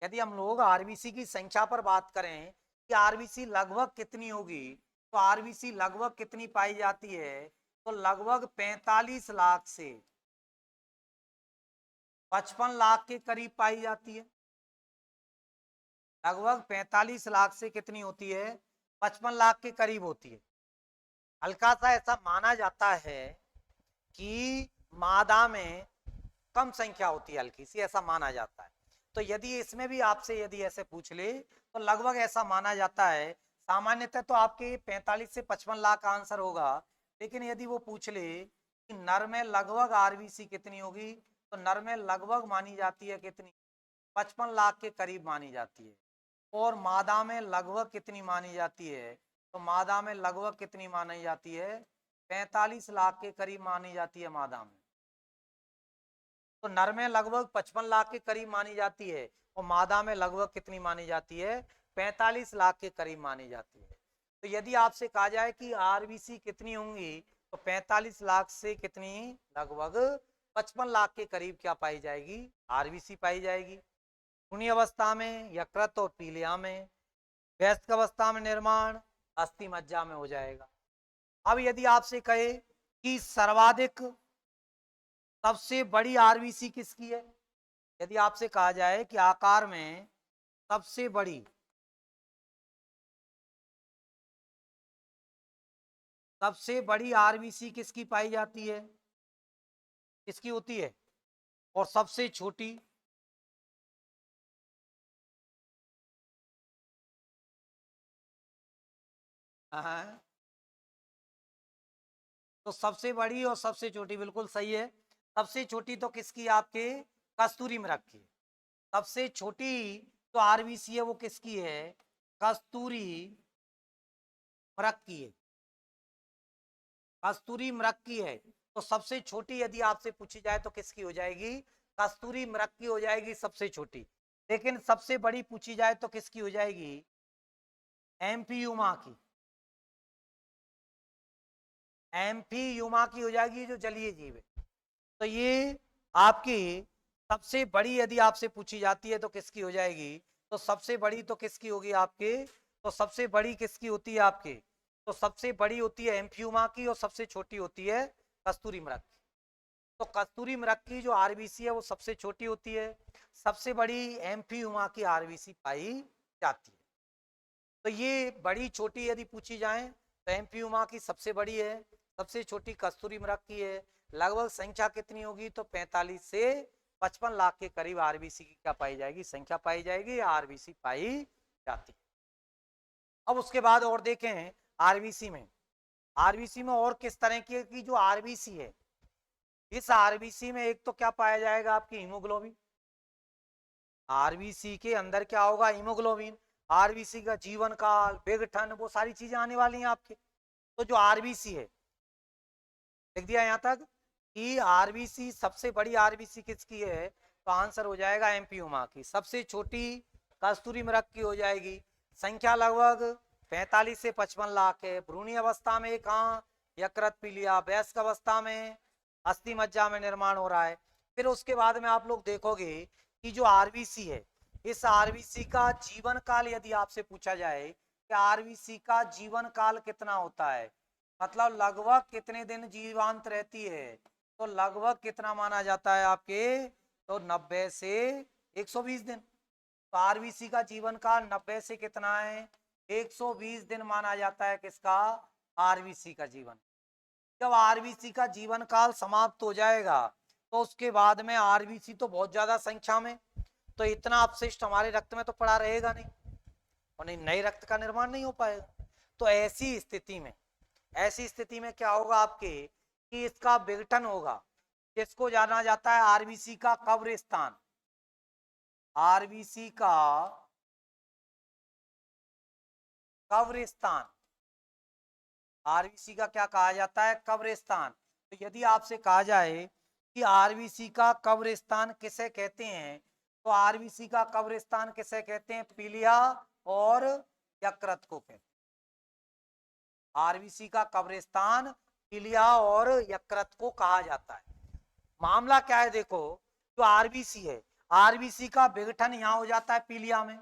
Speaker 1: यदि हम लोग आरबीसी की संख्या पर बात करें कि आरबीसी लगभग कितनी होगी, तो आरबीसी लगभग कितनी पाई जाती है, तो लगभग 45 लाख से 55 लाख के करीब पाई जाती है। लगभग 45 लाख से कितनी होती है, 55 लाख के करीब होती है। हल्का सा ऐसा माना जाता है कि मादा में कम संख्या होती है, हल्की सी ऐसा माना जाता है। तो यदि इसमें भी आपसे यदि ऐसे पूछ ले तो लगभग ऐसा माना जाता है। सामान्यतः तो आपके 45 से 55 लाख का आंसर होगा, लेकिन यदि वो पूछ ले कि नर में लगभग आरबीसी कितनी होगी, तो नर में लगभग मानी जाती है कितनी, 55 लाख के करीब मानी जाती है। और मादा में लगभग कितनी मानी जाती है, तो मादा में लगभग कितनी मानी जाती है, 45 लाख के करीब मानी जाती है मादा में। तो नर में लगभग 55 लाख के करीब मानी जाती है और मादा में लगभग कितनी मानी जाती है, 45 लाख के करीब मानी जाती है। तो यदि आपसे कहा जाए कि आरबीसी कितनी होंगी, तो 45 लाख से कितनी, लगभग 55 लाख के करीब क्या पाई जाएगी, आरबीसी पाई जाएगी। भ्रूणी अवस्था में यकृत और पीलिया में, वयस्क अवस्था में निर्माण अस्थि मज्जा में हो जाएगा। अब यदि आपसे कहे कि सर्वाधिक सबसे बड़ी आरबीसी किसकी है, यदि आपसे कहा जाए कि आकार में सबसे बड़ी आरबीसी किसकी पाई जाती है, किसकी होती है, और सबसे छोटी, हाँ, तो सबसे बड़ी और सबसे छोटी बिल्कुल सही है। सबसे छोटी तो किसकी, आपके कस्तूरी मृग की। सबसे छोटी तो आरबीसी है वो किसकी है, कस्तूरी मृग की है, कस्तूरी मृग की है। तो सबसे छोटी यदि आपसे पूछी जाए तो किसकी हो जाएगी, कस्तूरी मृग की हो जाएगी सबसे छोटी। लेकिन सबसे बड़ी पूछी जाए तो किसकी हो जाएगी, एम्फीयूमा की, एम्फीयूमा की हो जाएगी, जो जलीय जीव है। तो ये आपकी सबसे बड़ी यदि आपसे पूछी जाती है तो किसकी हो जाएगी, तो सबसे बड़ी तो किसकी होगी आपके, तो सबसे बड़ी किसकी होती है आपके, तो सबसे बड़ी होती है एम्फियूमा की और सबसे छोटी होती है कस्तूरी मृग की। तो कस्तूरी मृग की जो आरबीसी है वो सबसे छोटी होती है, सबसे बड़ी एम्फियूमा की आरबीसी पाई जाती है। तो ये बड़ी छोटी यदि पूछी जाए तो एम्फियूमा की सबसे बड़ी है, सबसे छोटी कस्तूरी मृग की है। लगभग संख्या कितनी होगी, तो 45 से 55 लाख के करीब आरबीसी की क्या पाई जाएगी, संख्या पाई जाएगी, आरबीसी पाई जाती है। अब उसके बाद और देखें आरबीसी में, आरबीसी में और किस तरह की जो आरबीसी है, इस आरबीसी में एक तो क्या पाया जाएगा, आपकी हीमोग्लोबिन। आरबीसी के अंदर क्या होगा, हीमोग्लोबिन। आरबीसी का जीवन काल, विघटन, वो सारी चीजें आने वाली हैं आपके। तो जो आरबीसी है, लिख दिया यहां तक कि आरबीसी सबसे बड़ी आरबीसी किसकी है, तो आंसर हो जाएगा एम्पियोमा की। सबसे छोटी कस्तूरी मृग की हो जाएगी। संख्या लगभग 45 से 55 लाख है। भ्रूणी अवस्था में कहाँ, यकृत पीलिया। वयस्क अवस्था में अस्थि मज्जा में निर्माण हो रहा है। फिर उसके बाद में आप लोग देखोगे कि जो आरबीसी है, इस आरबीसी का जीवन काल यदि आपसे पूछा जाए कि आरबीसी का जीवन काल कितना होता है, मतलब लगभग कितने दिन जीवांत रहती है, तो लगभग कितना माना जाता है आपके, तो 90 से 120 दिन। तो आरबीसी का जीवन काल 90 से कितना है, 120 दिन माना जाता है। किसका, आरबीसी का जीवन। जब आरबीसी का जीवन काल समाप्त हो जाएगा तो उसके बाद में आरबीसी तो बहुत ज्यादा संख्या में, तो इतना अपशिष्ट हमारे रक्त में तो पड़ा रहेगा नहीं, और नहीं नए रक्त का निर्माण नहीं हो पाएगा। तो ऐसी स्थिति में क्या होगा आपके, कि इसका विघटन होगा। इसको जाना जाता है आरबीसी का कब्रिस्तान। आरबीसी का कब्रिस्तान, आरबीसी का क्या कहा जाता है, कब्रिस्तान। तो यदि आपसे कहा जाए कि आरबीसी का कब्रिस्तान किसे कहते हैं, तो आरबीसी का कब्रिस्तान किसे कहते हैं, पीलिया और यकृत को कहते हैं। आरबीसी का कब्रिस्तान पीलिया और यकृत को कहा जाता है। मामला क्या है, देखो जो आरबीसी है, आरबीसी का विघटन यहाँ हो जाता है पीलिया में,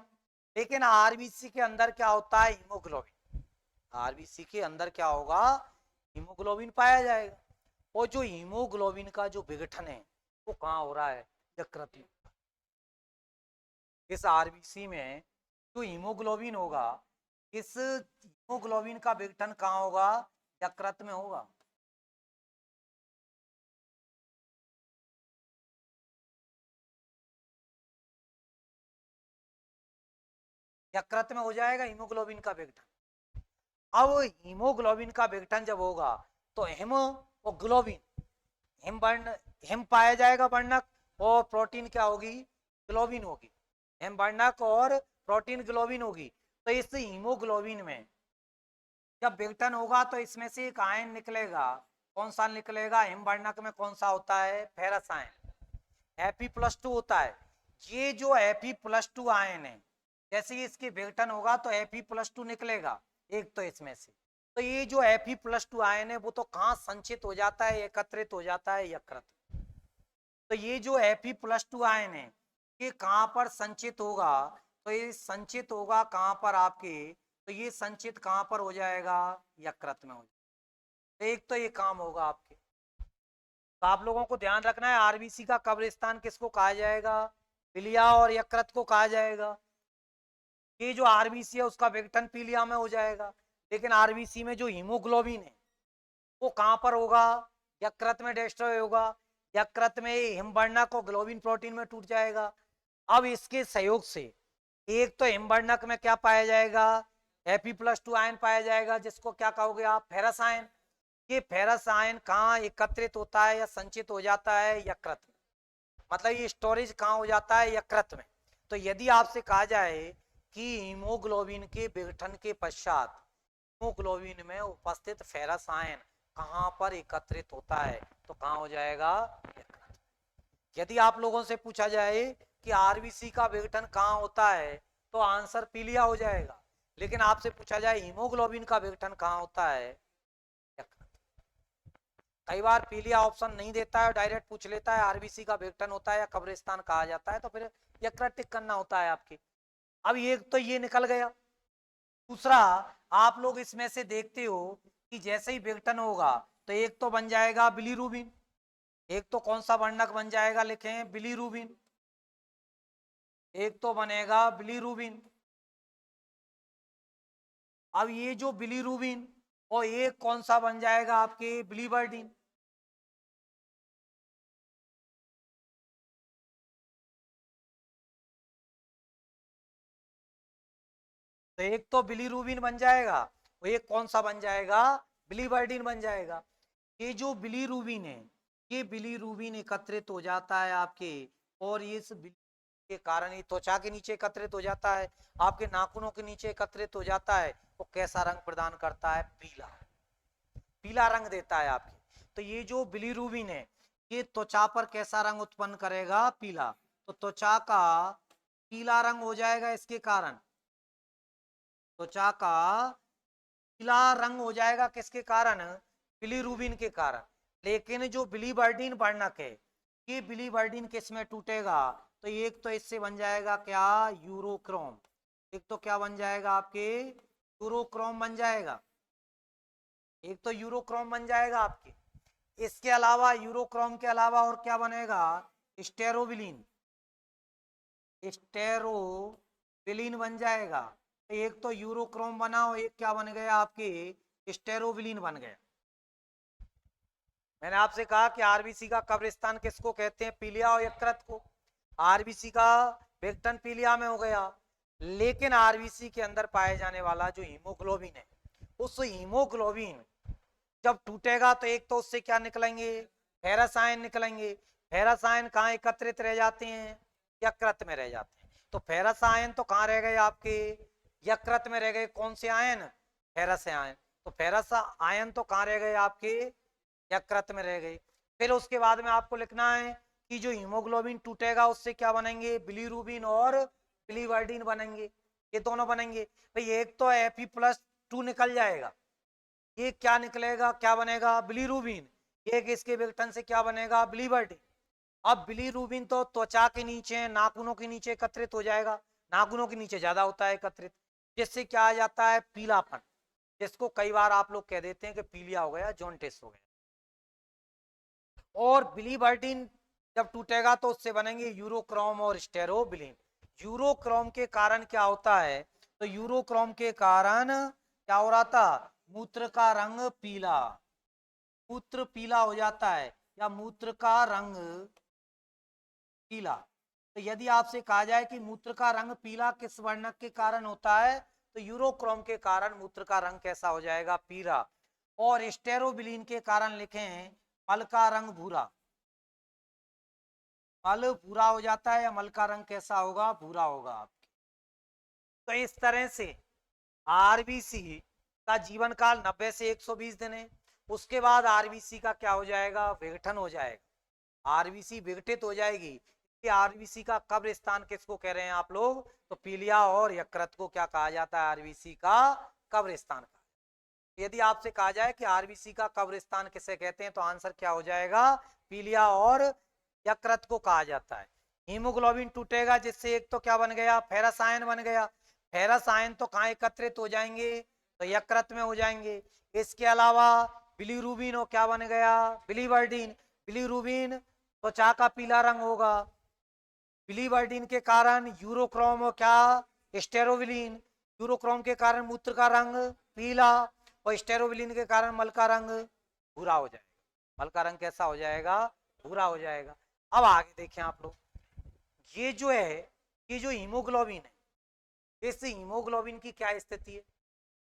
Speaker 1: लेकिन आरबीसी के अंदर क्या होता है, हीमोग्लोबिन। आरबीसी के अंदर क्या होगा, हीमोग्लोबिन पाया जाएगा। और जो हीमोग्लोबिन का जो विघटन है वो कहाँ हो रहा है, यकृत में। इस आरबीसी में जो हीमोग्लोबिन होगा, इस हीमोग्लोबिन का विघटन कहाँ होगा, यकृत में होगा। यकृत में हो जाएगा हीमोग्लोबिन का विघटन। अब हीमोग्लोबिन का विघटन जब होगा तो हिम और ग्लोबिन, हिम वर्ण, हिम पाया जाएगा वर्णक, और प्रोटीन क्या होगी, ग्लोबिन होगी। हिम वर्णक और प्रोटीन ग्लोबिन होगी। तो इस हीमोग्लोबिन में जब विघटन होगा तो इसमें से एक आयन निकलेगा। कौन सा निकलेगा, हिम वर्णक में कौन सा होता है, फेरस आयन, Fe+2 होता है। ये जो Fe+2 आयन है, जैसे ही इसके विघटन होगा तो Fe+2 निकलेगा एक, तो इसमें से तो ये जो Fe+2 आयन है वो तो कहाँ संचित हो जाता है, एकत्रित हो जाता है यकृत। तो ये जो Fe+2 आयन है ये कहाँ पर संचित होगा, तो ये संचित होगा कहाँ पर आपके, तो ये संचित कहाँ पर हो जाएगा, यकृत में हो जाएगा। एक तो ये काम होगा आपके। तो आप लोगों को ध्यान रखना है, आरबीसी का कब्रिस्तान किसको कहा जाएगा, पीलिया और यकृत को कहा जाएगा। ये जो आरबीसी है उसका विघटन पीलिया में हो जाएगा, लेकिन आरबीसी में जो हीमोग्लोबिन है वो कहां पर होगा, यकृत में डिस्ट्रॉय होगा। यकृत में हिमवर्णक और ग्लोबिन प्रोटीन में टूट जाएगा। अब इसके सहयोग से एक तो हिमवर्णक में क्या पाया जाएगा, Fe+2 आयन पाया जाएगा, जिसको क्या कहोगे आप, फेरस आयन। ये फेरस आयन कहाँ एकत्रित होता है या संचित हो जाता है, यकृत में। मतलब ये स्टोरेज कहाँ हो जाता है, यकृत में। तो यदि आपसे कहा जाए कि हीमोग्लोबिन के विघटन के पश्चात हीमोग्लोबिन में उपस्थित फेरस आयन कहाँ पर एकत्रित होता है, तो कहाँ हो जाएगा, यकृत। यदि आप लोगों से पूछा जाए कि आरबीसी का विघटन कहाँ होता है, तो आंसर पीलिया हो जाएगा। लेकिन आपसे पूछा जाए हीमोग्लोबिन का विघटन कहाँ होता है, यकृत। कई बार पीलिया ऑप्शन नहीं देता है, डायरेक्ट पूछ लेता है आरबीसी का विघटन होता है या कब्रिस्तान कहा जाता है, तो फिर यकृत टिक करना होता है आपकी। अब ये तो ये निकल गया। दूसरा, आप लोग इसमें से देखते हो कि जैसे ही विघटन होगा तो एक तो बन जाएगा बिलीरुबिन, एक तो कौन सा वर्णक बन जाएगा, लिखें बिलीरुबिन, एक तो बनेगा बिलीरुबिन। अब ये जो बिलीरुबिन और एक कौन सा बन जाएगा आपके, बिलीवर्डिन। तो एक तो बिलीरुबिन बन जाएगा, और एक कौन सा बन जाएगा, बिलीवर्डिन बन जाएगा। ये जो बिलीरुबिन है, ये बिलीरुबिन एकत्रित हो जाता है आपके, और इस के कारण ये त्वचा के नीचे एकत्रित हो जाता है, आपके नाखूनों के नीचे एकत्रित हो जाता है। वो कैसा रंग प्रदान करता है, पीला, पीला रंग देता है आपके। तो ये जो बिलीरुबिन है ये त्वचा पर कैसा रंग उत्पन्न करेगा, पीला। तो त्वचा का पीला रंग हो जाएगा इसके कारण, त्वचा का पीला रंग हो जाएगा किसके कारण, बिलीरुबिन के कारण। लेकिन जो बिलीवर्डिन वर्णक है, ये बिलीवर्डिन किस में टूटेगा, तो एक तो इससे बन जाएगा क्या, यूरोक्रोम। एक तो क्या बन जाएगा आपके, यूरोक्रोम बन जाएगा, एक तो यूरोक्रोम बन जाएगा आपके। इसके अलावा यूरोक्रोम के अलावा और क्या बनेगा, स्टेरोबिलिन, स्टेरोबिलिन बन जाएगा। एक तो यूरोक्रोम बना और एक क्या बन गया आपके, स्टेरोबिलिन बन गया। मैंने आपसे कहा कि आरबीसी का कब्रिस्तान किसको कहते हैं, पीलिया और यकृत को। आरबीसी का विघटन पीलिया में हो गया, लेकिन आरबीसी के अंदर पाए जाने वाला जो हीमोग्लोबिन है, उस हीमोग्लोबिन जब टूटेगा तो एक तो उससे क्या निकलेंगे, फेरस आयन निकलेंगे। फेरस आयन कहाँ एकत्रित रह जाते हैं, यकृत में रह जाते हैं। तो फेरस आयन तो कहाँ रह गए आपके, यकृत में रह गए। कौन से आयन, फेरस आयन। तो फेरस आयन तो कहाँ रह गए आपके, यकृत में रह गई। फिर उसके बाद में आपको लिखना है कि जो हीमोग्लोबिन टूटेगा उससे क्या बनेंगे, बिलीरुबिन और बिलीवर्डिन बनेंगे। ये दोनों बनेंगे भाई। एक तो Fe+2 निकल जाएगा, ये क्या निकलेगा, क्या बनेगा, बिलीरुबिन। एक इसके विघटन से क्या बनेगा, बिलीवर्डिन। अब बिलीरुबिन तो त्वचा के नीचे, नाखूनों के नीचे एकत्रित हो जाएगा, नाखूनों के नीचे ज्यादा होता है एकत्रित, जिससे क्या आ जाता है, पीलापन। जिसको कई बार आप लोग कह देते हैं कि पीलिया हो गया, जॉन्डिस हो गया। और बिलीवर्डिन जब टूटेगा तो उससे बनेंगे यूरोक्रोम और स्टेरोबिलिन। यूरोक्रोम के कारण क्या होता है, तो यूरोक्रोम के कारण क्या हो रहा था, मूत्र का रंग पीला, मूत्र पीला हो जाता है, या मूत्र का रंग पीला। तो यदि आपसे कहा जाए कि मूत्र का रंग पीला किस वर्णक के कारण होता है, तो यूरोक्रोम के कारण मूत्र का रंग कैसा हो जाएगा, पीला। और स्टेरोबिलिन के कारण लिखें मल का रंग भूरा, मल भूरा हो जाता है, या मल का रंग कैसा होगा, भूरा होगा आपके। तो इस तरह से आरबीसी का जीवन काल 90 से 120 दिन है। उसके बाद आरबीसी का क्या हो जाएगा, विघटन हो जाएगा, आरबीसी विघटित हो जाएगी। कि आरबीसी का कब्रिस्तान किसको कह रहे हैं आप लोग, तो पीलिया और यकृत को क्या कहा जाता है, आरबीसी का कब्रिस्तान का। यदि आपसे कहा जाए कि आरबीसी का कब्रिस्तान किसे कहते हैं, तो आंसर क्या हो जाएगा, पीलिया और यकृत को कहा जाता है। हीमोग्लोबिन टूटेगा जिससे एक तो क्या बन गया, फेरस आयन बन गया। फेरस आयन तो कहाँ एकत्रित हो जाएंगे, तो यकृत में हो जाएंगे। इसके अलावा बिलीरुबिन और क्या बन गया, बिलीवर्डिन। बिलीरुबिन त्वचा का पीला रंग होगा, बिलीवर्डिन के कारण यूरोक्रोम और क्या, स्टेरोबिलिन। यूरोक्रोम के कारण मूत्र का रंग पीला, और स्टेरोबिलिन के कारण मल का रंग भूरा हो जाएगा। मल का रंग कैसा हो जाएगा, भूरा हो जाएगा। अब आगे देखें आप लोग, ये जो है, ये जो हीमोग्लोबिन है, इस हीमोग्लोबिन की क्या स्थिति है।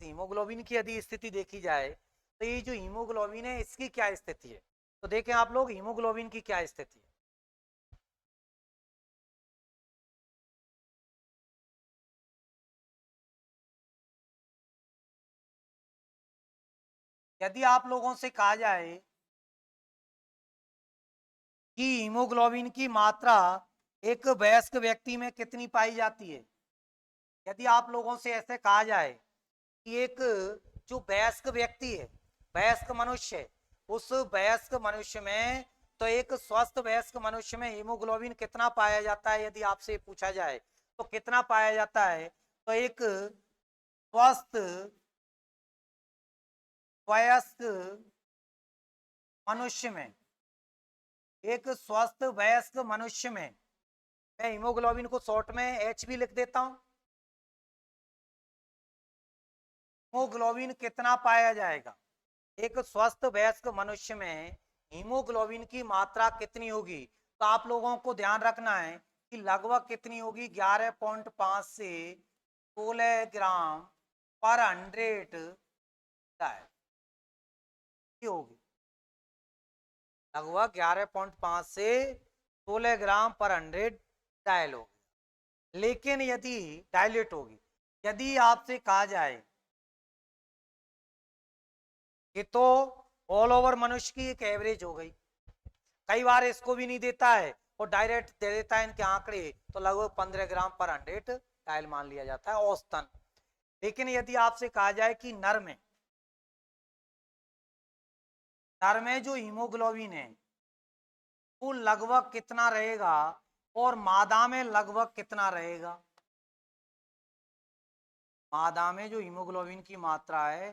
Speaker 1: हीमोग्लोबिन की यदि स्थिति देखी जाए, तो ये जो हीमोग्लोबिन है इसकी क्या स्थिति है, तो देखें आप लोग हीमोग्लोबिन की क्या स्थिति है। यदि आप लोगों से कहा जाए कि हीमोग्लोबिन की मात्रा एक वयस्क व्यक्ति में कितनी पाई जाती है, यदि आप लोगों से ऐसे कहा जाए कि एक जो वयस्क व्यक्ति है, वयस्क मनुष्य है, उस वयस्क मनुष्य में, तो एक स्वस्थ वयस्क मनुष्य में हीमोग्लोबिन कितना पाया जाता है, यदि आपसे पूछा जाए तो कितना पाया जाता है, तो एक स्वस्थ वयस्क मनुष्य में, एक स्वस्थ वयस्क मनुष्य में, मैं हीमोग्लोबिन को शॉर्ट में एच भी लिख देता हूं, हीमोग्लोबिन कितना पाया जाएगा, एक स्वस्थ वयस्क मनुष्य में हीमोग्लोबिन की मात्रा कितनी होगी, तो आप लोगों को ध्यान रखना है कि लगभग कितनी होगी, 11.5 से 16 ग्राम पर 100 होगी, लगभग 11.5 से 16 ग्राम पर 100 डायल होगी। लेकिन यदि डायलेट होगी, यदि आपसे कहा जाए कि तो ऑल ओवर मनुष्य की एक एवरेज हो गई, कई बार इसको भी नहीं देता है और डायरेक्ट दे देता है इनके आंकड़े, तो लगभग 15 ग्राम पर 100 डायल मान लिया जाता है औसतन। लेकिन यदि आपसे कहा जाए कि नर में जो हीमोग्लोबिन है वो लगभग कितना रहेगा, और मादा में लगभग कितना रहेगा, मादा में जो हीमोग्लोबिन की मात्रा है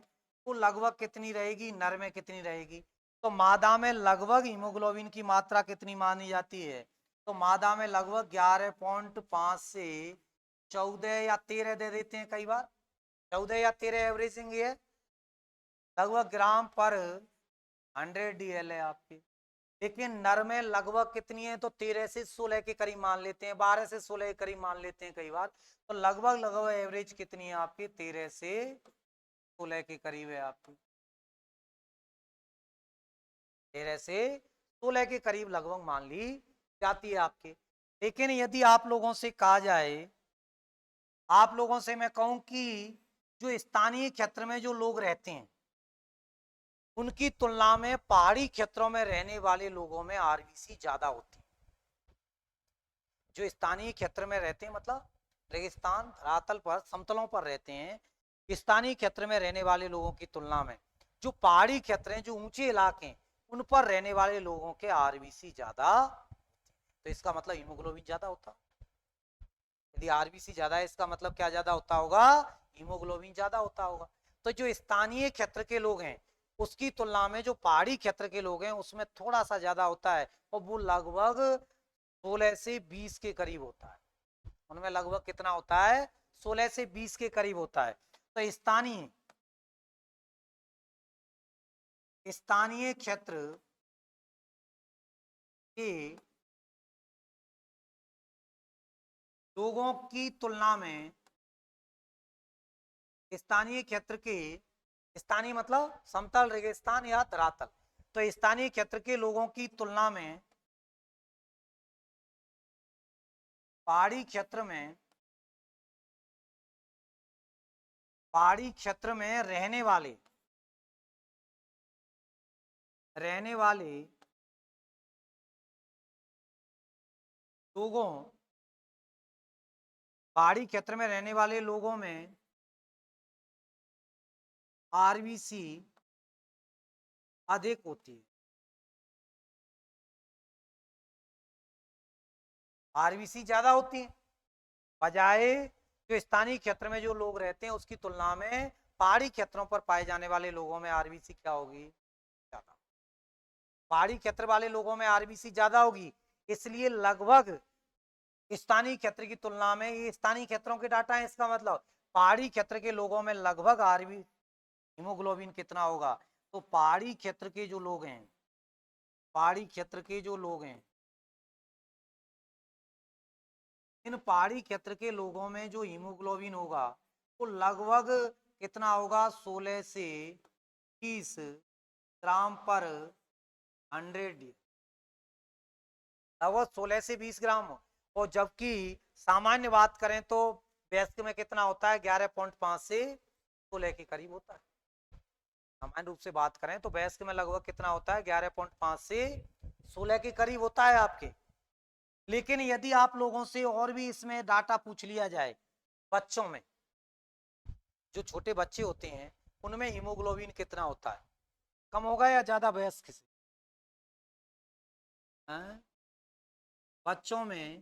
Speaker 1: वो लगभग कितनी रहेगी, नर में कितनी रहेगी, तो मादा में लगभग हीमोग्लोबिन की मात्रा कितनी मानी जाती है, तो मादा में लगभग 11.5 से 14 या 13 दे देते हैं, कई बार 14 या 13 एवरेजिंग है, लगभग ग्राम पर 100 DL है आपकी। लेकिन नर में लगभग कितनी है, तो 13 से 16 के करीब मान लेते हैं, 12 से 16 के करीब मान लेते हैं कई बार, तो लगभग लगभग एवरेज कितनी है आपकी, 13 से 16 के करीब है आपकी, 13 से 16 के करीब लगभग मान ली जाती है आपके। लेकिन यदि आप लोगों से कहा जाए, आप लोगों से मैं कहूं कि जो स्थानीय क्षेत्र में जो लोग रहते हैं उनकी तुलना में पहाड़ी क्षेत्रों में रहने वाले लोगों में आरबीसी ज्यादा होती है। जो स्थानीय क्षेत्र में रहते हैं, मतलब रेगिस्तान धरातल पर समतलों पर रहते हैं, स्थानीय क्षेत्र में रहने वाले लोगों की तुलना में जो पहाड़ी क्षेत्र हैं, जो ऊंचे इलाके हैं, उन पर रहने वाले लोगों के आरबीसी ज्यादा, तो इसका मतलब हीमोग्लोबिन ज्यादा होता। यदि आरबीसी ज्यादा है इसका मतलब क्या ज्यादा होता होगा, हीमोग्लोबिन ज्यादा होता होगा। तो जो स्थानीय क्षेत्र के लोग हैं उसकी तुलना में जो पहाड़ी क्षेत्र के लोग हैं उसमें थोड़ा सा ज्यादा होता है, और वो लगभग 16 से 20 के करीब होता है। उनमें लगभग कितना होता है? 16 से 20 के करीब होता है। तो स्थानीय क्षेत्र के लोगों की तुलना में, स्थानीय क्षेत्र के, स्थानीय मतलब समतल रेगिस्तान या धरातल, तो स्थानीय क्षेत्र के लोगों की तुलना में पहाड़ी क्षेत्र में, पहाड़ी क्षेत्र में रहने वाले लोगों, पहाड़ी क्षेत्र में रहने वाले लोगों में आरबीसी अधिक होती है। आरबीसी ज्यादा होती है बजाय जो स्थानीय क्षेत्र में जो लोग रहते हैं उसकी तुलना में पहाड़ी क्षेत्रों पर पाए जाने वाले लोगों में आरबीसी क्या होगी? ज्यादा। पहाड़ी क्षेत्र वाले लोगों में आरबीसी ज्यादा होगी, इसलिए लगभग स्थानीय क्षेत्र की तुलना में, ये स्थानीय क्षेत्रों के डाटा है, इसका मतलब पहाड़ी क्षेत्र के लोगों में लगभग आरबी हीमोग्लोबिन कितना होगा? तो पहाड़ी क्षेत्र के जो लोग हैं, पहाड़ी क्षेत्र के जो लोग हैं, इन पहाड़ी क्षेत्र के लोगों में जो हीमोग्लोबिन होगा वो लगभग कितना होगा? 16 से 30 ग्राम पर 100, लगभग 16 से 20 ग्राम हो। और जबकि सामान्य बात करें तो वयस्क में कितना होता है? 11.5 से 16 के करीब होता है। सामान्य रूप से बात करें तो वयस्क में लगभग कितना होता है? 11.5 से 16 के करीब होता है आपके। लेकिन यदि आप लोगों से और भी इसमें डाटा पूछ लिया जाए, बच्चों में, जो छोटे बच्चे होते हैं उनमें हीमोग्लोबिन कितना होता है? कम होगा या ज्यादा वयस्क से? बच्चों में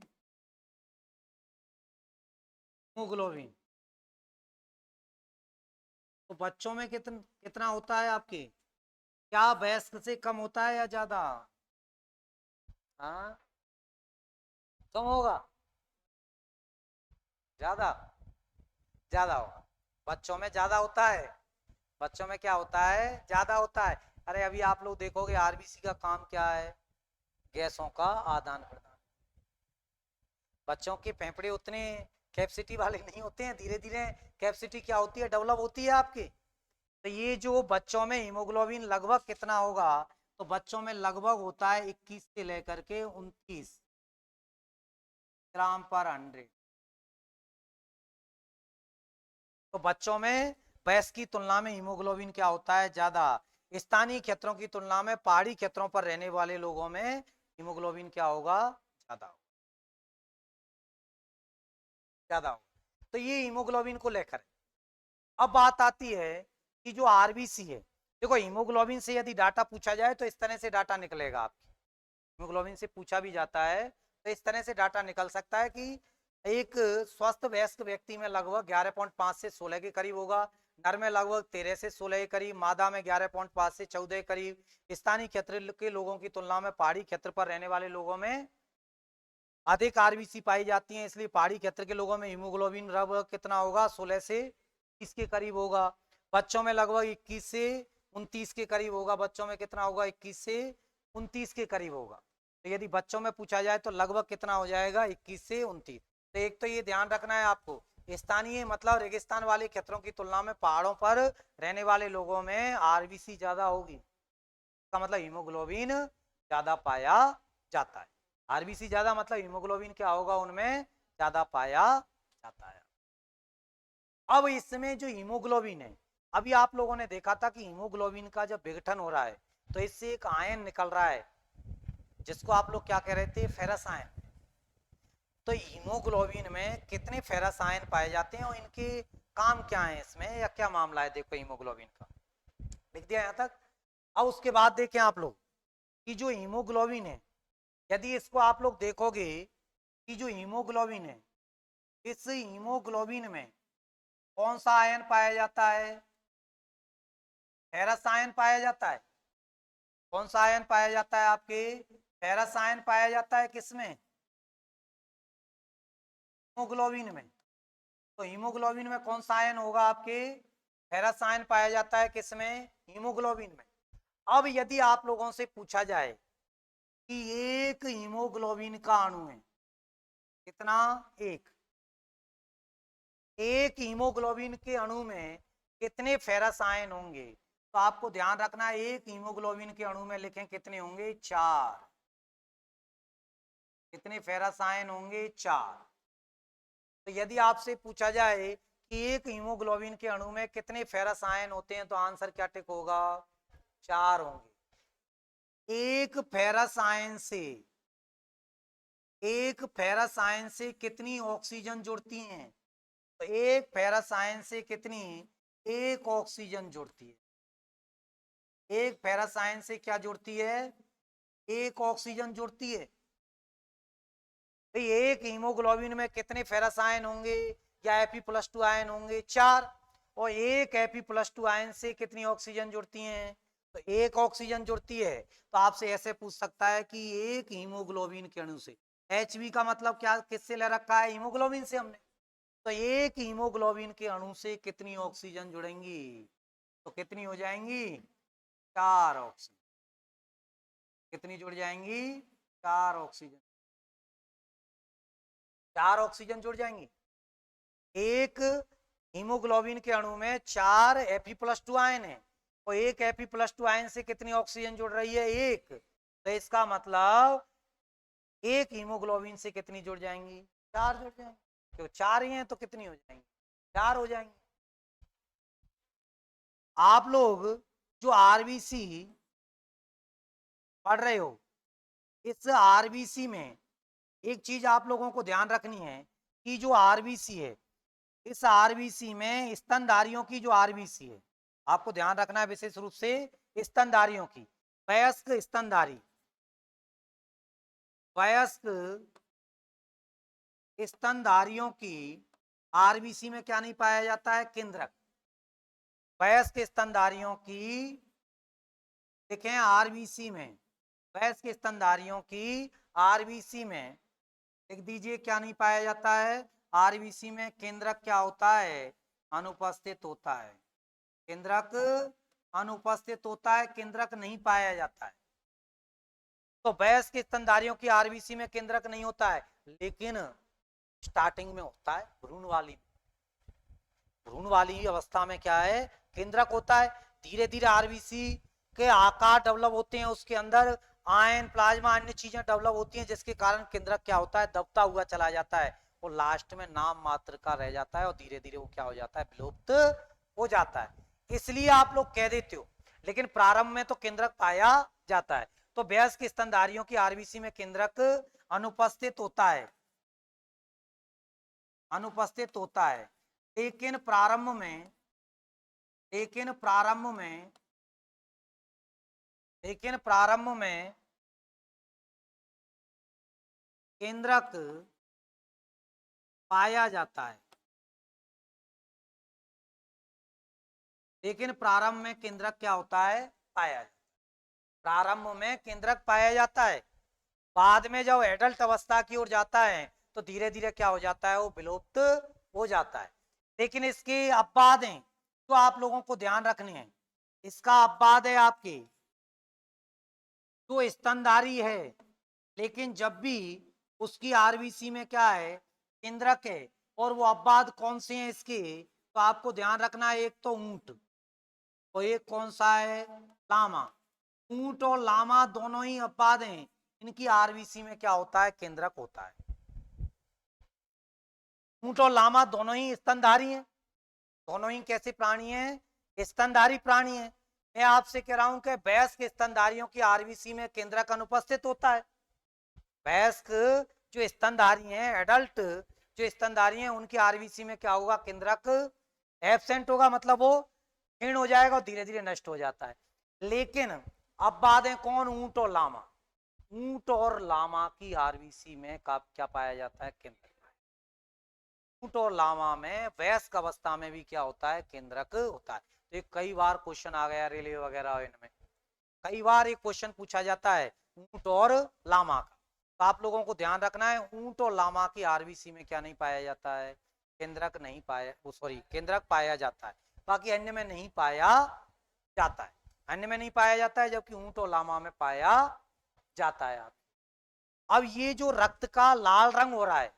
Speaker 1: हीमोग्लोबिन, तो बच्चों में कितना होता है आपके? क्या वयस्क से कम होता है या ज्यादा? हाँ, कम होगा, ज्यादा? ज्यादा होगा। बच्चों में ज्यादा होता है, बच्चों में क्या होता है? ज्यादा होता है। अरे अभी आप लोग देखोगे आरबीसी का काम क्या है? गैसों का आदान प्रदान। बच्चों के फेफड़े उतने कैपेसिटी वाले नहीं होते हैं, धीरे धीरे कैपेसिटी क्या होती है? डेवलप होती है आपकी। तो ये जो बच्चों में हीमोग्लोबिन लगभग कितना होगा? तो बच्चों में लगभग होता है 21 से लेकर के 29 ग्राम पर 100। तो बच्चों में वयस्क की तुलना में हीमोग्लोबिन क्या होता है? ज्यादा। स्थानीय क्षेत्रों की तुलना में पहाड़ी क्षेत्रों पर रहने वाले लोगों में हीमोग्लोबिन क्या होगा? ज्यादा, ज्यादा होगा। तो ये हीमोग्लोबिन को लेकर। अब बात आती है कि जो आरबीसी है, देखो हीमोग्लोबिन से यदि डाटा पूछा जाए तो इस तरह से डाटा निकलेगा आपकी। हीमोग्लोबिन से पूछा भी जाता है तो इस तरह से डाटा निकल सकता है कि एक स्वस्थ वयस्क व्यक्ति में लगभग 11.5 से 16 के करीब होगा, नर में लगभग 13 से 16 के करीब, मादा में 11.5 से 14 के करीब। स्थानीय क्षेत्र के लोगों की तुलना में पहाड़ी क्षेत्र पर रहने वाले लोगों में अधिक आरबीसी पाई जाती है, इसलिए पहाड़ी क्षेत्र के लोगों में हीमोग्लोबिन लगभग कितना होगा? 16 से 30 के करीब होगा। बच्चों में लगभग 21 से 29 के करीब होगा। बच्चों में कितना होगा? 21 से 29 के करीब होगा। तो यदि बच्चों में पूछा जाए तो लगभग कितना हो जाएगा? 21 से 29। तो एक तो ये ध्यान रखना है आपको, स्थानीय मतलब रेगिस्तान वाले क्षेत्रों की तुलना में पहाड़ों पर रहने वाले लोगों में आरबीसी ज्यादा होगी, इसका मतलब हीमोग्लोबिन ज्यादा पाया जाता है। आरबीसी ज्यादा मतलब हीमोग्लोबिन क्या होगा? उनमें ज्यादा पाया जाता है। अब इसमें जो हीमोग्लोबिन है, अभी आप लोगों ने देखा था कि हीमोग्लोबिन का जब विघटन हो रहा है तो इससे एक आयन निकल रहा है जिसको आप लोग क्या कह रहे थे? Ferrous ion. तो हीमोग्लोबिन में कितने फेरस आयन पाए जाते हैं और इनके काम क्या है इसमें, या क्या मामला है? देखो हीमोग्लोबिन का लिख दिया यहां तक। अब उसके बाद देखें आप लोग कि जो हीमोग्लोबिन है, यदि इसको आप लोग देखोगे कि जो हीमोग्लोबिन है, इस हीमोग्लोबिन में कौन सा आयन पाया जाता है? फेरस आयन पाया जाता है। कौन सा आयन पाया जाता है आपके? फेरस आयन पाया जाता है किसमें? हीमोग्लोबिन में। तो हीमोग्लोबिन में कौन सा आयन होगा आपके? फेरस आयन पाया जाता है किसमें? हीमोग्लोबिन में। अब यदि आप लोगों से पूछा जाए कि एक हीमोग्लोबिन का अणु है कितना? एक हीमोग्लोबिन के अणु में कितने फेरस आयन होंगे? तो आपको ध्यान रखना है, एक हीमोग्लोबिन के अणु में लिखें कितने होंगे? 4। कितने फेरस आयन होंगे? 4। तो यदि आपसे पूछा जाए कि एक हीमोग्लोबिन के अणु में कितने फेरस आयन होते हैं, तो आंसर क्या टिक होगा? 4 होंगे। एक फेरस आयन से कितनी ऑक्सीजन जुड़ती हैं? तो एक फेरस आयन से कितनी? एक ऑक्सीजन जुड़ती है। एक फेरस आयन से क्या जुड़ती है? एक ऑक्सीजन जुड़ती है। भाई एक हीमोग्लोबिन में कितने फेरस आयन होंगे या Fe+2 आयन होंगे? 4। और एक Fe+2 आयन से कितनी ऑक्सीजन जुड़ती हैं? तो एक ऑक्सीजन जुड़ती है। तो आपसे ऐसे पूछ सकता है कि एक हीमोग्लोबिन के अणु से, Hb का मतलब क्या किससे ले रखा है? हीमोग्लोबिन से हमने। तो एक हीमोग्लोबिन के अणु से कितनी ऑक्सीजन जुड़ेंगी? तो कितनी हो जाएंगी? 4 ऑक्सीजन। कितनी जुड़ जाएंगी? 4 ऑक्सीजन। 4 ऑक्सीजन जुड़ जाएंगी। एक हीमोग्लोबिन के अणु में 4 Fe+2 आयन है और एक Fe+2 आयन से कितनी ऑक्सीजन जुड़ रही है? एक। तो इसका मतलब एक हीमोग्लोबिन से कितनी जुड़ जाएंगी? 4 जुड़ जाएंगी। तो 4 ही हैं तो कितनी हो जाएंगी? 4 हो जाएंगी। आप लोग जो आरबीसी पढ़ रहे हो, इस आरबीसी में एक चीज आप लोगों को ध्यान रखनी है कि जो आरबीसी है, इस आरबीसी में स्तनधारियों की जो आरबीसी है, आपको ध्यान रखना है विशेष रूप से स्तनधारियों की। वयस्क स्तनधारी, वयस्क स्तनधारियों की आरबीसी में क्या नहीं पाया जाता है? केंद्रक। वयस्क स्तनधारियों की, देखें आरबीसी में, वयस्क स्तनधारियों की आरबीसी में लिख दीजिए क्या नहीं पाया जाता है? आरबीसी में केंद्रक क्या होता है? अनुपस्थित होता है। केंद्रक अनुपस्थित होता है, केंद्रक नहीं पाया जाता है। तो वयस्क स्तनधारियों की आरबीसी में केंद्रक नहीं होता है, लेकिन स्टार्टिंग में होता है। भ्रूण वाली अवस्था में क्या है? केंद्रक होता है। धीरे धीरे आरबीसी के आकार डेवलप होते हैं, उसके अंदर आयन, प्लाज्मा, अन्य चीजें डेवलप होती हैं, जिसके कारण केंद्रक क्या होता है? दबता हुआ चला जाता है और लास्ट में नाम मात्र का रह जाता है और धीरे धीरे वो क्या हो जाता है? विलुप्त हो जाता है। इसलिए आप लोग कह देते हो, लेकिन प्रारंभ में तो केंद्रक पाया जाता है। तो वयस्क स्तनधारियों की आरबीसी में केंद्रक अनुपस्थित होता है, अनुपस्थित होता है। लेकिन प्रारंभ में, लेकिन प्रारंभ में, लेकिन प्रारंभ में केंद्रक पाया जाता है। लेकिन प्रारंभ में केंद्रक क्या होता है? पाया जाता है। प्रारंभ में केंद्रक पाया जाता है, बाद में जब एडल्ट अवस्था की ओर जाता है तो धीरे धीरे क्या हो जाता है? वो विलुप्त हो जाता है। लेकिन इसके अपवाद हैं तो आप लोगों को ध्यान रखने हैं। इसका अपवाद है आपके, जो स्तनधारी है लेकिन जब भी उसकी आरबीसी में क्या है? केंद्रक है। और वो अपवाद कौन से हैं इसके? तो आपको ध्यान रखना है, एक तो ऊंट और एक कौन सा है? लामा। ऊंट और लामा दोनों ही अपवाद हैं, इनकी आरबीसी में क्या होता है? केंद्रक होता है। ऊंट और लामा दोनों ही स्तनधारी हैं। दोनों ही कैसे प्राणी हैं? स्तनधारी प्राणी हैं। मैं आपसे कह रहा हूं कि वयस्क स्तनधारियों की आरबीसी में केंद्रक अनुपस्थित होता है। वयस्क जो स्तनधारी हैं, एडल्ट जो स्तनधारी हैं, उनकी आरबीसी में क्या होगा? केंद्रक एब्सेंट होगा, मतलब वो क्षीण हो जाएगा और धीरे धीरे नष्ट हो जाता है। लेकिन अब बात है कौन? ऊंट और लामा। ऊंट और लामा की आरबीसी में क्या पाया जाता है? केंद्रक। ऊंट और लामा में वयस्क अवस्था में भी क्या होता है? केंद्रक होता है। तो कई बार क्वेश्चन आ गया रेलवे वगैरह इनमें, कई बार एक क्वेश्चन पूछा जाता है ऊंट और लामा का। तो आप लोगों को ध्यान रखना है ऊंट और लामा की आरबीसी में क्या नहीं पाया जाता है, केंद्रक नहीं पाया, वो सॉरी केंद्रक पाया जाता है, बाकी अन्य में नहीं पाया जाता है, अन्य में नहीं पाया जाता है, जबकि ऊंट और लामा में पाया जाता है। अब ये जो रक्त का लाल रंग हो रहा है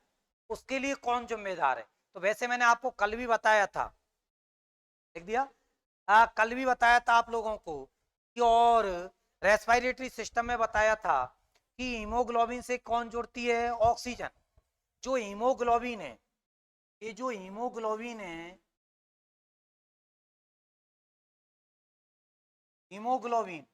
Speaker 1: उसके लिए कौन जिम्मेदार है, तो वैसे मैंने आपको कल भी बताया था, लिख दिया, कल भी बताया था आप लोगों को कि, और रेस्पिरेटरी सिस्टम में बताया था कि हीमोग्लोबिन से कौन जुड़ती है, ऑक्सीजन। जो हीमोग्लोबिन है, ये जो हीमोग्लोबिन है, हीमोग्लोबिन,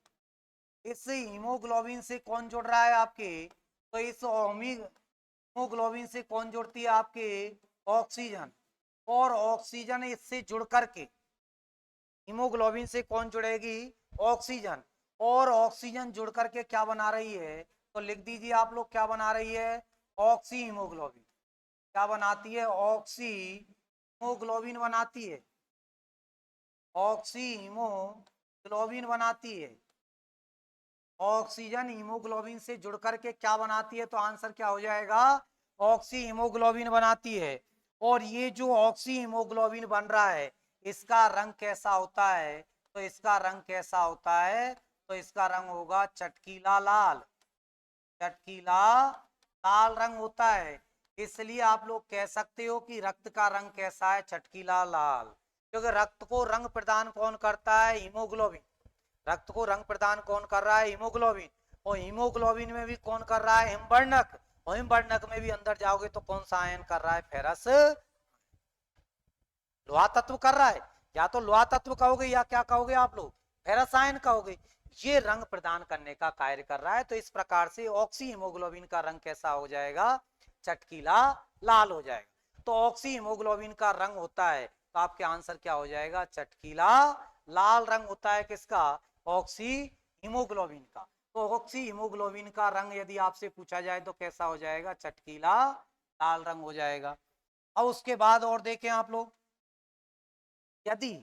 Speaker 1: इस हीमोग्लोबिन से कौन जुड़ रहा है आपके, तो इस हीमोग्लोबिन से कौन जुड़ती है आपके, ऑक्सीजन। और ऑक्सीजन इससे जुड़ करके, हीमोग्लोबिन से कौन जुड़ेगी, ऑक्सीजन, और ऑक्सीजन जुड़ करके क्या बना रही है, तो लिख दीजिए आप लोग क्या बना रही है, ऑक्सी हीमोग्लोबिन। क्या बनाती है, ऑक्सी हीमोग्लोबिन बनाती है, ऑक्सी हीमोग्लोबिन बनाती है। ऑक्सीजन हीमोग्लोबिन से जुड़ करके क्या बनाती है, तो आंसर क्या हो जाएगा, ऑक्सी हीमोग्लोबिन बनाती है। और ये जो ऑक्सी हीमोग्लोबिन बन रहा है इसका रंग कैसा होता है, तो इसका रंग कैसा होता है, तो इसका रंग होगा चटकीला लाल, चटकीला लाल रंग होता है। इसलिए आप लोग कह सकते हो कि रक्त का रंग कैसा है, चटकीला लाल, क्योंकि रक्त को रंग प्रदान कौन करता है, हीमोग्लोबिन। रक्त को रंग प्रदान कौन कर रहा है, हीमोग्लोबिन। और हीमोग्लोबिन में भी कौन कर रहा है, हिमवर्णक। और हिमवर्णक में भी अंदर जाओगे तो कौन सा आयन कर रहा है, फेरस, लोहा तत्व कर रहा है। या तो लोहा तत्व कहोगे या क्या कहोगे आप लोग, फेरस आयन कहोगे। ये रंग प्रदान करने का कार्य कर रहा है। तो इस प्रकार से ऑक्सी हीमोग्लोबिन का रंग कैसा हो जाएगा, चटकीला लाल हो जाएगा। तो ऑक्सी हीमोग्लोबिन का रंग होता है, तो आपके आंसर क्या हो जाएगा, चटकीला लाल रंग होता है किसका, ऑक्सी हीमोग्लोबिन का। तो ऑक्सी हीमोग्लोबिन का रंग यदि आपसे पूछा जाए तो कैसा हो जाएगा, चटकीला लाल रंग हो जाएगा। अब उसके बाद और देखें आप लोग, यदि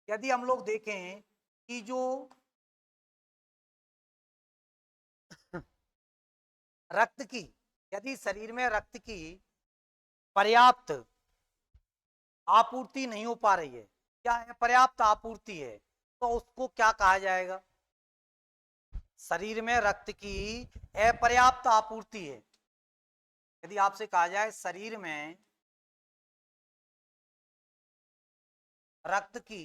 Speaker 1: यदि हम लोग देखें कि जो रक्त की, यदि शरीर में रक्त की पर्याप्त आपूर्ति नहीं हो पा रही है, क्या है, पर्याप्त आपूर्ति है, तो उसको क्या कहा जाएगा, शरीर में रक्त की अपर्याप्त आपूर्ति है। यदि आपसे कहा जाए शरीर में रक्त की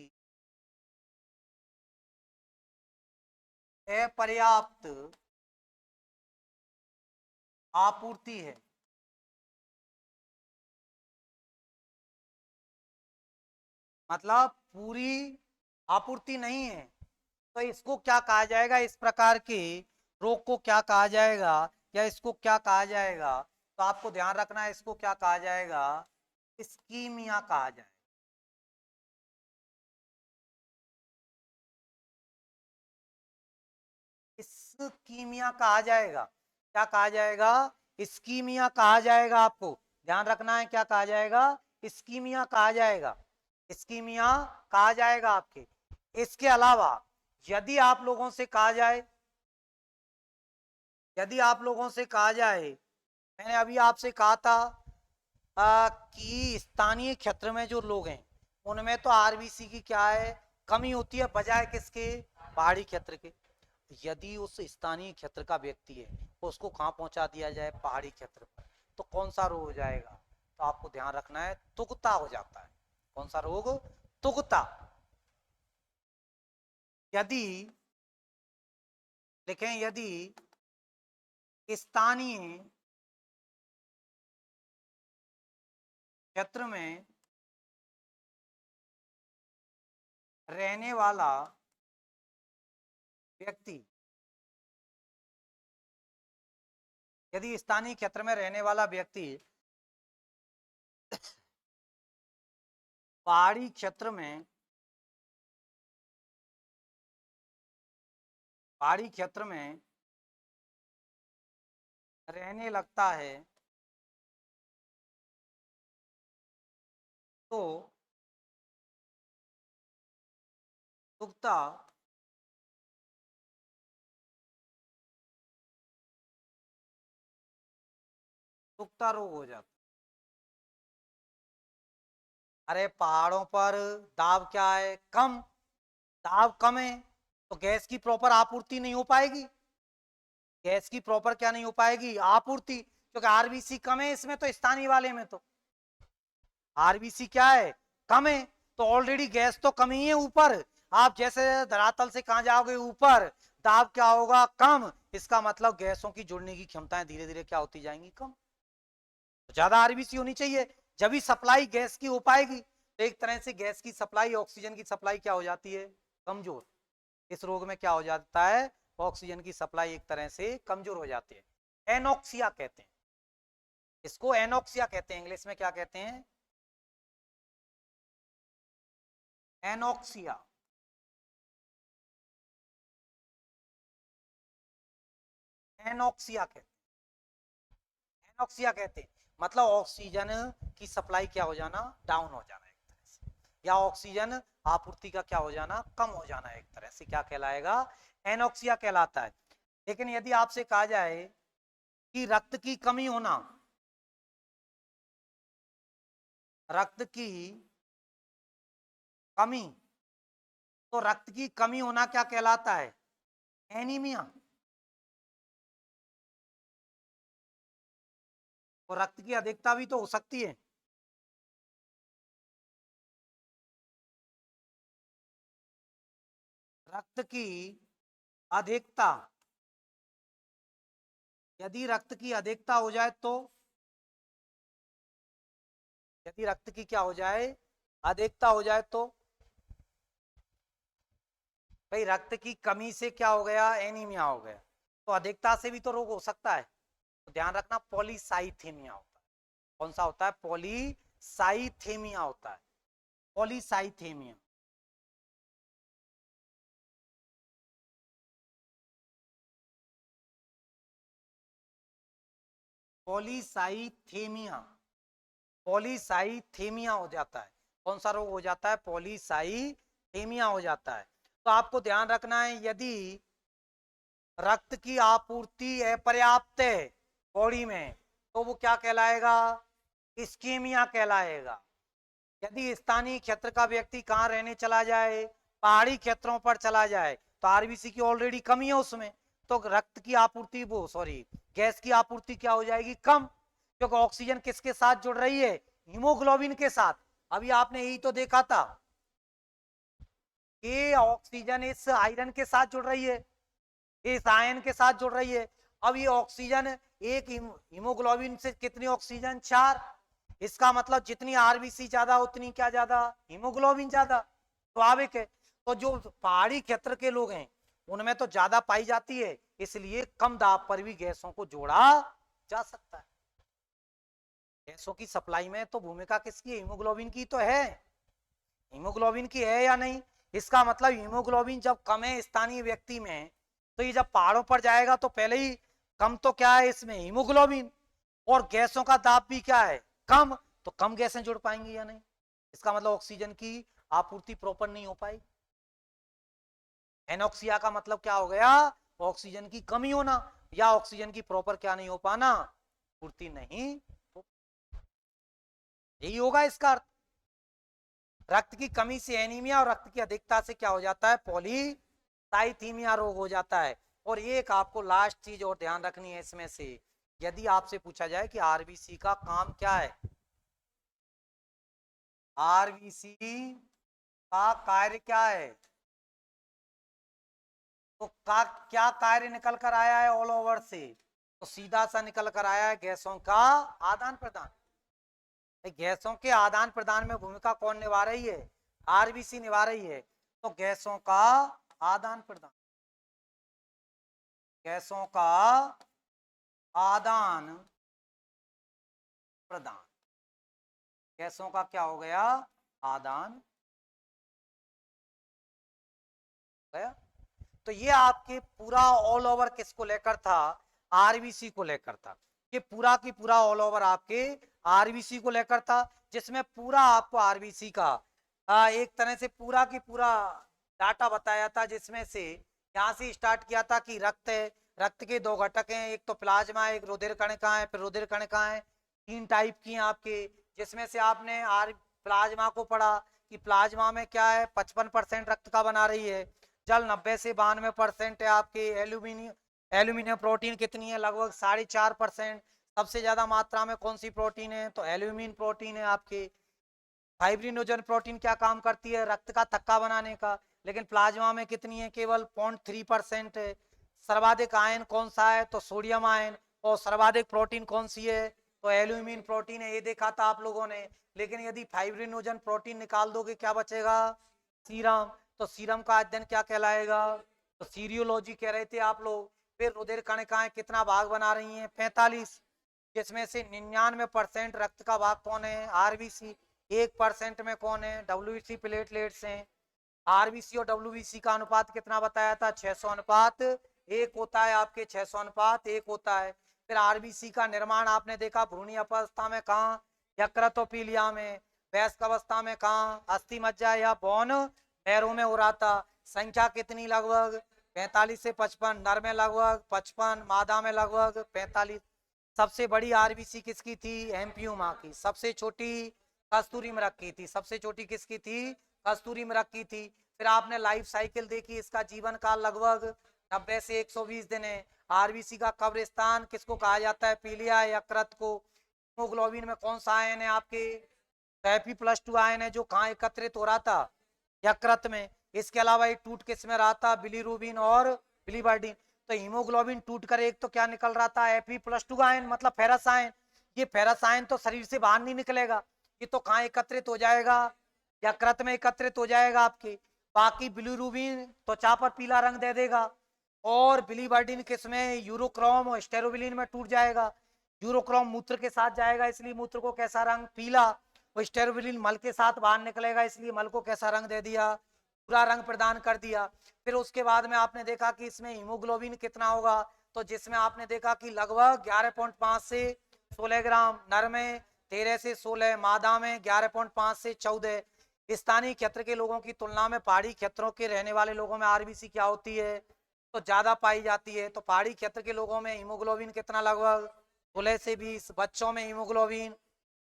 Speaker 1: अपर्याप्त आपूर्ति है, मतलब पूरी आपूर्ति नहीं है, तो इसको क्या कहा जाएगा, इस प्रकार के रोग को क्या कहा जाएगा, या इसको क्या कहा जाएगा, तो आपको ध्यान रखना है इसको क्या कहा जाएगा, इस्कीमिया कहा जाएगा। इस्कीमिया कहा जाएगा, क्या कहा जाएगा, इस्कीमिया कहा जाएगा। आपको ध्यान रखना है क्या कहा जाएगा, इस्कीमिया कहा जाएगा, इस्कीमिया कहा जाएगा आपके। इसके अलावा यदि आप लोगों से कहा जाए, यदि आप लोगों से कहा जाए, मैंने अभी आपसे कहा था कि स्थानीय क्षेत्र में जो लोग हैं उनमें तो आरबीसी की क्या है, कमी होती है, बजाय किसके, पहाड़ी क्षेत्र के। यदि उस स्थानीय क्षेत्र का व्यक्ति है उसको कहाँ पहुंचा दिया जाए, पहाड़ी क्षेत्र पर, तो कौन सा रोग हो जाएगा, तो आपको ध्यान रखना है तुगता हो जाता है। कौन सा रोग, तुगता। यदि देखें, यदि स्थानीय क्षेत्र में रहने वाला व्यक्ति, यदि स्थानीय क्षेत्र में रहने वाला व्यक्ति पहाड़ी क्षेत्र में, पहाड़ी क्षेत्र में रहने लगता है, तो दुखता दुखता रोग हो जाता। अरे पहाड़ों पर दाब क्या है, कम। दाब कम है तो गैस की प्रॉपर आपूर्ति नहीं हो पाएगी। गैस की प्रॉपर क्या नहीं हो पाएगी, आपूर्ति, क्योंकि आरबीसी कम है इसमें, तो स्थानीय वाले में तो आरबीसी क्या है, कम है। तो ऑलरेडी गैस तो कम ही है ऊपर। आप जैसे धरातल से कहां जाओगे ऊपर, दाब क्या होगा, कम। इसका मतलब गैसों की जुड़ने की क्षमताएं धीरे धीरे क्या होती जाएंगी, कम। तो ज्यादा आरबीसी होनी चाहिए, जब भी सप्लाई गैस की हो पाएगी। तो एक तरह से गैस की सप्लाई, ऑक्सीजन की सप्लाई क्या हो जाती है, कमजोर। इस रोग में क्या हो जाता है, ऑक्सीजन की सप्लाई एक तरह से कमजोर हो जाती है। एनोक्सिया कहते हैं इसको, एनोक्सिया कहते हैं। इंग्लिश में क्या कहते हैं, एनोक्सिया। एनोक्सिया कहते हैं, एनोक्सिया कहते हैं। मतलब ऑक्सीजन की सप्लाई क्या हो जाना, डाउन हो जाना एक तरह से, या ऑक्सीजन आपूर्ति का क्या हो जाना, कम हो जाना एक तरह से, क्या कहलाएगा, एनोक्सिया कहलाता है। लेकिन यदि आपसे कहा जाए कि रक्त की कमी होना, रक्त की कमी, तो रक्त की कमी होना क्या कहलाता है, एनीमिया। और रक्त की अधिकता भी तो हो सकती है। रक्त की अधिकता, यदि रक्त की अधिकता हो जाए तो, यदि रक्त की क्या हो जाए, अधिकता हो जाए तो, भाई रक्त की कमी से क्या हो गया, एनीमिया हो गया। तो अधिकता से भी तो रोग हो सकता है। तो ध्यान रखना, पॉलीसाइथेमिया होता है। कौन सा होता है, पॉलीसाइथेमिया होता है, पॉलीसाइथेमिया। पॉलीसाइथेमिया, पॉलीसाइथेमिया हो जाता है। कौन सा रोग हो जाता है, पॉलीसाइथेमिया हो जाता है। तो आपको ध्यान रखना है, यदि रक्त की आपूर्ति अपर्याप्त है बॉडी में, तो वो क्या कहलाएगा, इस्कीमिया कहलाएगा। यदि स्थानीय क्षेत्र का व्यक्ति कहाँ रहने चला जाए, पहाड़ी क्षेत्रों पर चला जाए, तो आरबीसी की ऑलरेडी कमी है उसमें, तो रक्त की आपूर्ति, वो सॉरी, गैस की आपूर्ति क्या हो जाएगी, कम। क्योंकि ऑक्सीजन किसके साथ जुड़ रही है, हीमोग्लोबिन के साथ। अभी आपने यही तो देखा था कि ऑक्सीजन इस आयरन के साथ जुड़ रही है, इस आयन के साथ जुड़ रही है। अब ये ऑक्सीजन, एक हीमोग्लोबिन से कितनी ऑक्सीजन, 4। इसका मतलब जितनी आरबीसी ज्यादा उतनी क्या ज्यादा, हीमोग्लोबिन ज्यादा। स्वाभाविक है। तो जो पहाड़ी क्षेत्र के लोग हैं उनमें तो ज्यादा पाई जाती है, इसलिए कम दाब पर भी गैसों को जोड़ा जा सकता है। गैसों की सप्लाई में तो भूमिका किसकी है, हीमोग्लोबिन की तो है। हीमोग्लोबिन की है या नहीं, इसका मतलब हीमोग्लोबिन जब कम है स्थानीय व्यक्ति में, तो ये जब पहाड़ों पर जाएगा तो पहले ही कम तो क्या है इसमें, हीमोग्लोबिन। और गैसों का दाब भी क्या है, कम। तो कम गैसें जुड़ पाएंगी या नहीं, इसका मतलब ऑक्सीजन की आपूर्ति प्रॉपर नहीं हो पाई। एनोक्सिया का मतलब क्या हो गया, ऑक्सीजन की कमी होना, या ऑक्सीजन की प्रॉपर क्या नहीं हो पाना, पूर्ति नहीं हो। यही होगा इसका अर्थ। रक्त की कमी से एनीमिया, और रक्त की अधिकता से क्या हो जाता है, पॉलीसाइथीमिया रोग हो जाता है। और एक आपको लास्ट चीज और ध्यान रखनी है इसमें से, यदि आपसे पूछा जाए कि आरबीसी का काम क्या है, आरबीसी का कार्य क्या है, तो का क्या कार्य निकल कर आया है ऑल ओवर से, तो सीधा सा निकल कर आया है गैसों का आदान प्रदान। गैसों के आदान प्रदान में भूमिका कौन निभा रही है, आरबीसी निभा रही है। तो गैसों का आदान प्रदान, गैसों का आदान प्रदान, गैसों का क्या हो गया, आदान गया। तो ये आपके पूरा ऑल ओवर किसको लेकर था, आरबीसी को लेकर था। ये पूरा की पूरा ऑल ओवर आपके आरबीसी को लेकर था, जिसमें पूरा आपको आरबीसी का एक तरह से पूरा की पूरा डाटा बताया था, जिसमें से यहाँ से स्टार्ट किया था कि रक्त है, रक्त के दो घटक हैं, एक तो प्लाज्मा, एक रुधिर कणिका है, फिर रुधिर कणिका है, 3 टाइप की हैं आपके, जिसमें से आपने प्लाज्मा को पढ़ा कि प्लाज्मा में क्या है, 55% रक्त का बना रही है, जल 90 से 92% है आपके, एल्यूमिनियम प्रोटीन कितनी है, लगभग 4.5%। सबसे ज्यादा मात्रा में कौन सी प्रोटीन है, तो एल्यूमिन प्रोटीन है आपके। फाइब्रिनोजन प्रोटीन क्या काम करती है, रक्त का थक्का बनाने का, लेकिन प्लाज्मा में कितनी है, केवल 0.3% है। सर्वाधिक आयन कौन सा है, तो सोडियम आयन। और सर्वाधिक प्रोटीन कौन सी है, तो एल्यूमिन प्रोटीन है, ये देखा था आप लोगों ने। लेकिन यदि फाइब्रिनोजन प्रोटीन निकाल दोगे क्या बचेगा, सीरम। तो सीरम का अध्ययन क्या कहलाएगा, तो सीरियोलॉजी कह रहे थे आप लोग। फिर रुधिर कणिकाएं कितना भाग बना रही हैं, 45, जिसमें से 99% रक्त का भाग कौन है, आरबीसी। 1% में कौन है, डब्ल्यूबीसी प्लेटलेट्स हैं। आरबीसी और डब्ल्यूबीसी का अनुपात कितना बताया था, 600 अनुपात 1 होता है आपके, 600 अनुपात 1 होता है। फिर आरबीसी का निर्माण आपने देखा भ्रूणीय अवस्था में कहाँ, यकृतोपीलिया में। वयस्क अवस्था में कहाँ, अस्थि मज्जा या बोन पैरों में हो रहा था। संख्या कितनी, लगभग 45 से 55, नर में लगभग 55, मादा में लगभग 45। सबसे बड़ी आरबीसी किसकी थी, एमपीयू माँ की। सबसे छोटी कस्तूरी मृग की थी। सबसे छोटी किसकी थी, कस्तूरी मृग की थी। फिर आपने लाइफ साइकिल देखी, इसका जीवन काल लगभग 90 से 120 दिन है। आरबीसी का कब्रिस्तान किसको कहा जाता है, पीलिया यकृत को। हीमोग्लोबिन में कौन सा आयन है आपके, Fe+2 आयन है, जो कहाँ एकत्रित हो रहा था, यकृत में। इसके अलावा एक टूट किस में रहा था, बिलीरुबिन और बिलीवर्डिन। तो हीमोग्लोबिन टूटकर एक तो क्या निकल रहा था, Fe+2 आयन, मतलब फेरस आयन। ये फेरस आयन तो शरीर से बाहर नहीं निकलेगा, ये तो कहाँ एकत्रित हो जाएगा, यकृत में एकत्रित हो जाएगा आपके। बाकी बिलीरुबिन त्वचा पर पीला रंग दे देगा, और बिलीवर्डिन किसमें, यूरोक्रोम और स्टेरोबिलिन में टूट जाएगा। यूरोक्रोम मूत्र के साथ जाएगा, इसलिए मूत्र को कैसा रंग, पीला। और स्टेरोबिलिन मल के साथ बाहर निकलेगा, इसलिए मल को कैसा रंग दे दिया, पूरा रंग प्रदान कर दिया। फिर उसके बाद में आपने देखा कि इसमें हीमोग्लोबिन कितना होगा, तो जिसमें आपने देखा कि लगभग 11.5 से 16 ग्राम, नर में 13 से 16, मादा में 11.5 से 14। स्थानीय क्षेत्र के लोगों की तुलना में पहाड़ी क्षेत्रों के रहने वाले लोगों में आरबीसी क्या होती है, तो ज्यादा पाई जाती है। तो पहाड़ी क्षेत्र के लोगों में हीमोग्लोबिन कितना, लगभग 16 से 20। बच्चों में हीमोग्लोबिन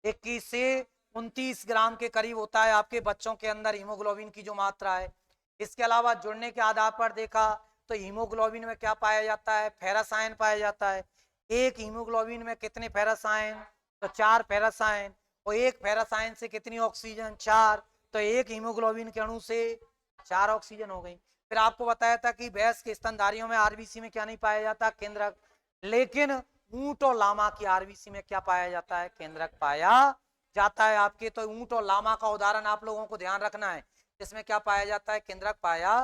Speaker 1: 21 से 29 ग्राम के करीब होता है आपके बच्चों के अंदर हीमोग्लोबिन की जो मात्रा है। इसके अलावा जुड़ने के आधार पर देखा तो हीमोग्लोबिन में क्या पाया जाता है, फेरस आयन पाया जाता है। एक हीमोग्लोबिन में कितने फेरस आयन, तो 4 फेरस आयन। और एक फेरस आयन से कितनी ऑक्सीजन, 4। तो एक हीमोग्लोबिन के अणु से 4 ऑक्सीजन हो गई। फिर आपको बताया था कि भैंस के स्तनधारियों में आरबीसी में क्या नहीं पाया जाता, केंद्रक। लेकिन ऊंट और लामा की आरबीसी में क्या पाया जाता है, केंद्रक पाया जाता है आपके। तो ऊंट और लामा का उदाहरण आप लोगों को ध्यान रखना है, इसमें क्या पाया जाता है, केंद्रक पाया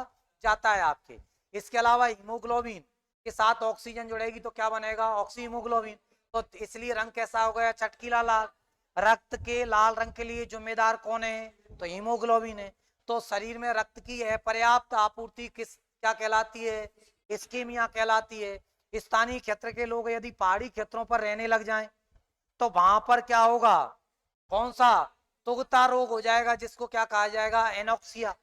Speaker 1: जाता है आपके। इसके अलावा हीमोग्लोबिन के साथ ऑक्सीजन जुड़ेगी तो क्या बनेगा, ऑक्सी हीमोग्लोबिन। तो इसलिए रंग कैसा हो गया, चटकीला लाल। रक्त के लाल रंग के लिए जिम्मेदार कौन है, तो हीमोग्लोबिन है। तो शरीर में रक्त की है पर्याप्त आपूर्ति किस क्या कहलाती है, इस्केमिया कहलाती है। स्थानीय क्षेत्र के लोग यदि पहाड़ी क्षेत्रों पर रहने लग जाएं तो वहां पर क्या होगा, कौन सा, तुगता रोग हो जाएगा, जिसको क्या कहा जाएगा, एनोक्सिया।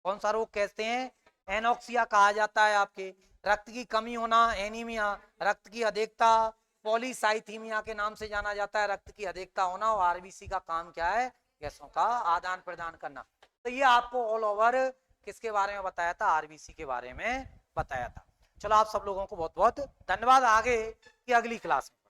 Speaker 1: कौन सा रोग कहते हैं, एनोक्सिया कहा जाता है आपके। रक्त की कमी होना, एनीमिया। रक्त की अधिकता, पॉलीसाइथीमिया के नाम से जाना जाता है, रक्त की अधिकता होना। और आरबीसी का काम क्या है, गैसों का आदान प्रदान करना। तो ये आपको ऑल ओवर किसके बारे में बताया था, आरबीसी के बारे में बताया था। चलो आप सब लोगों को बहुत बहुत धन्यवाद। आगे की अगली क्लास में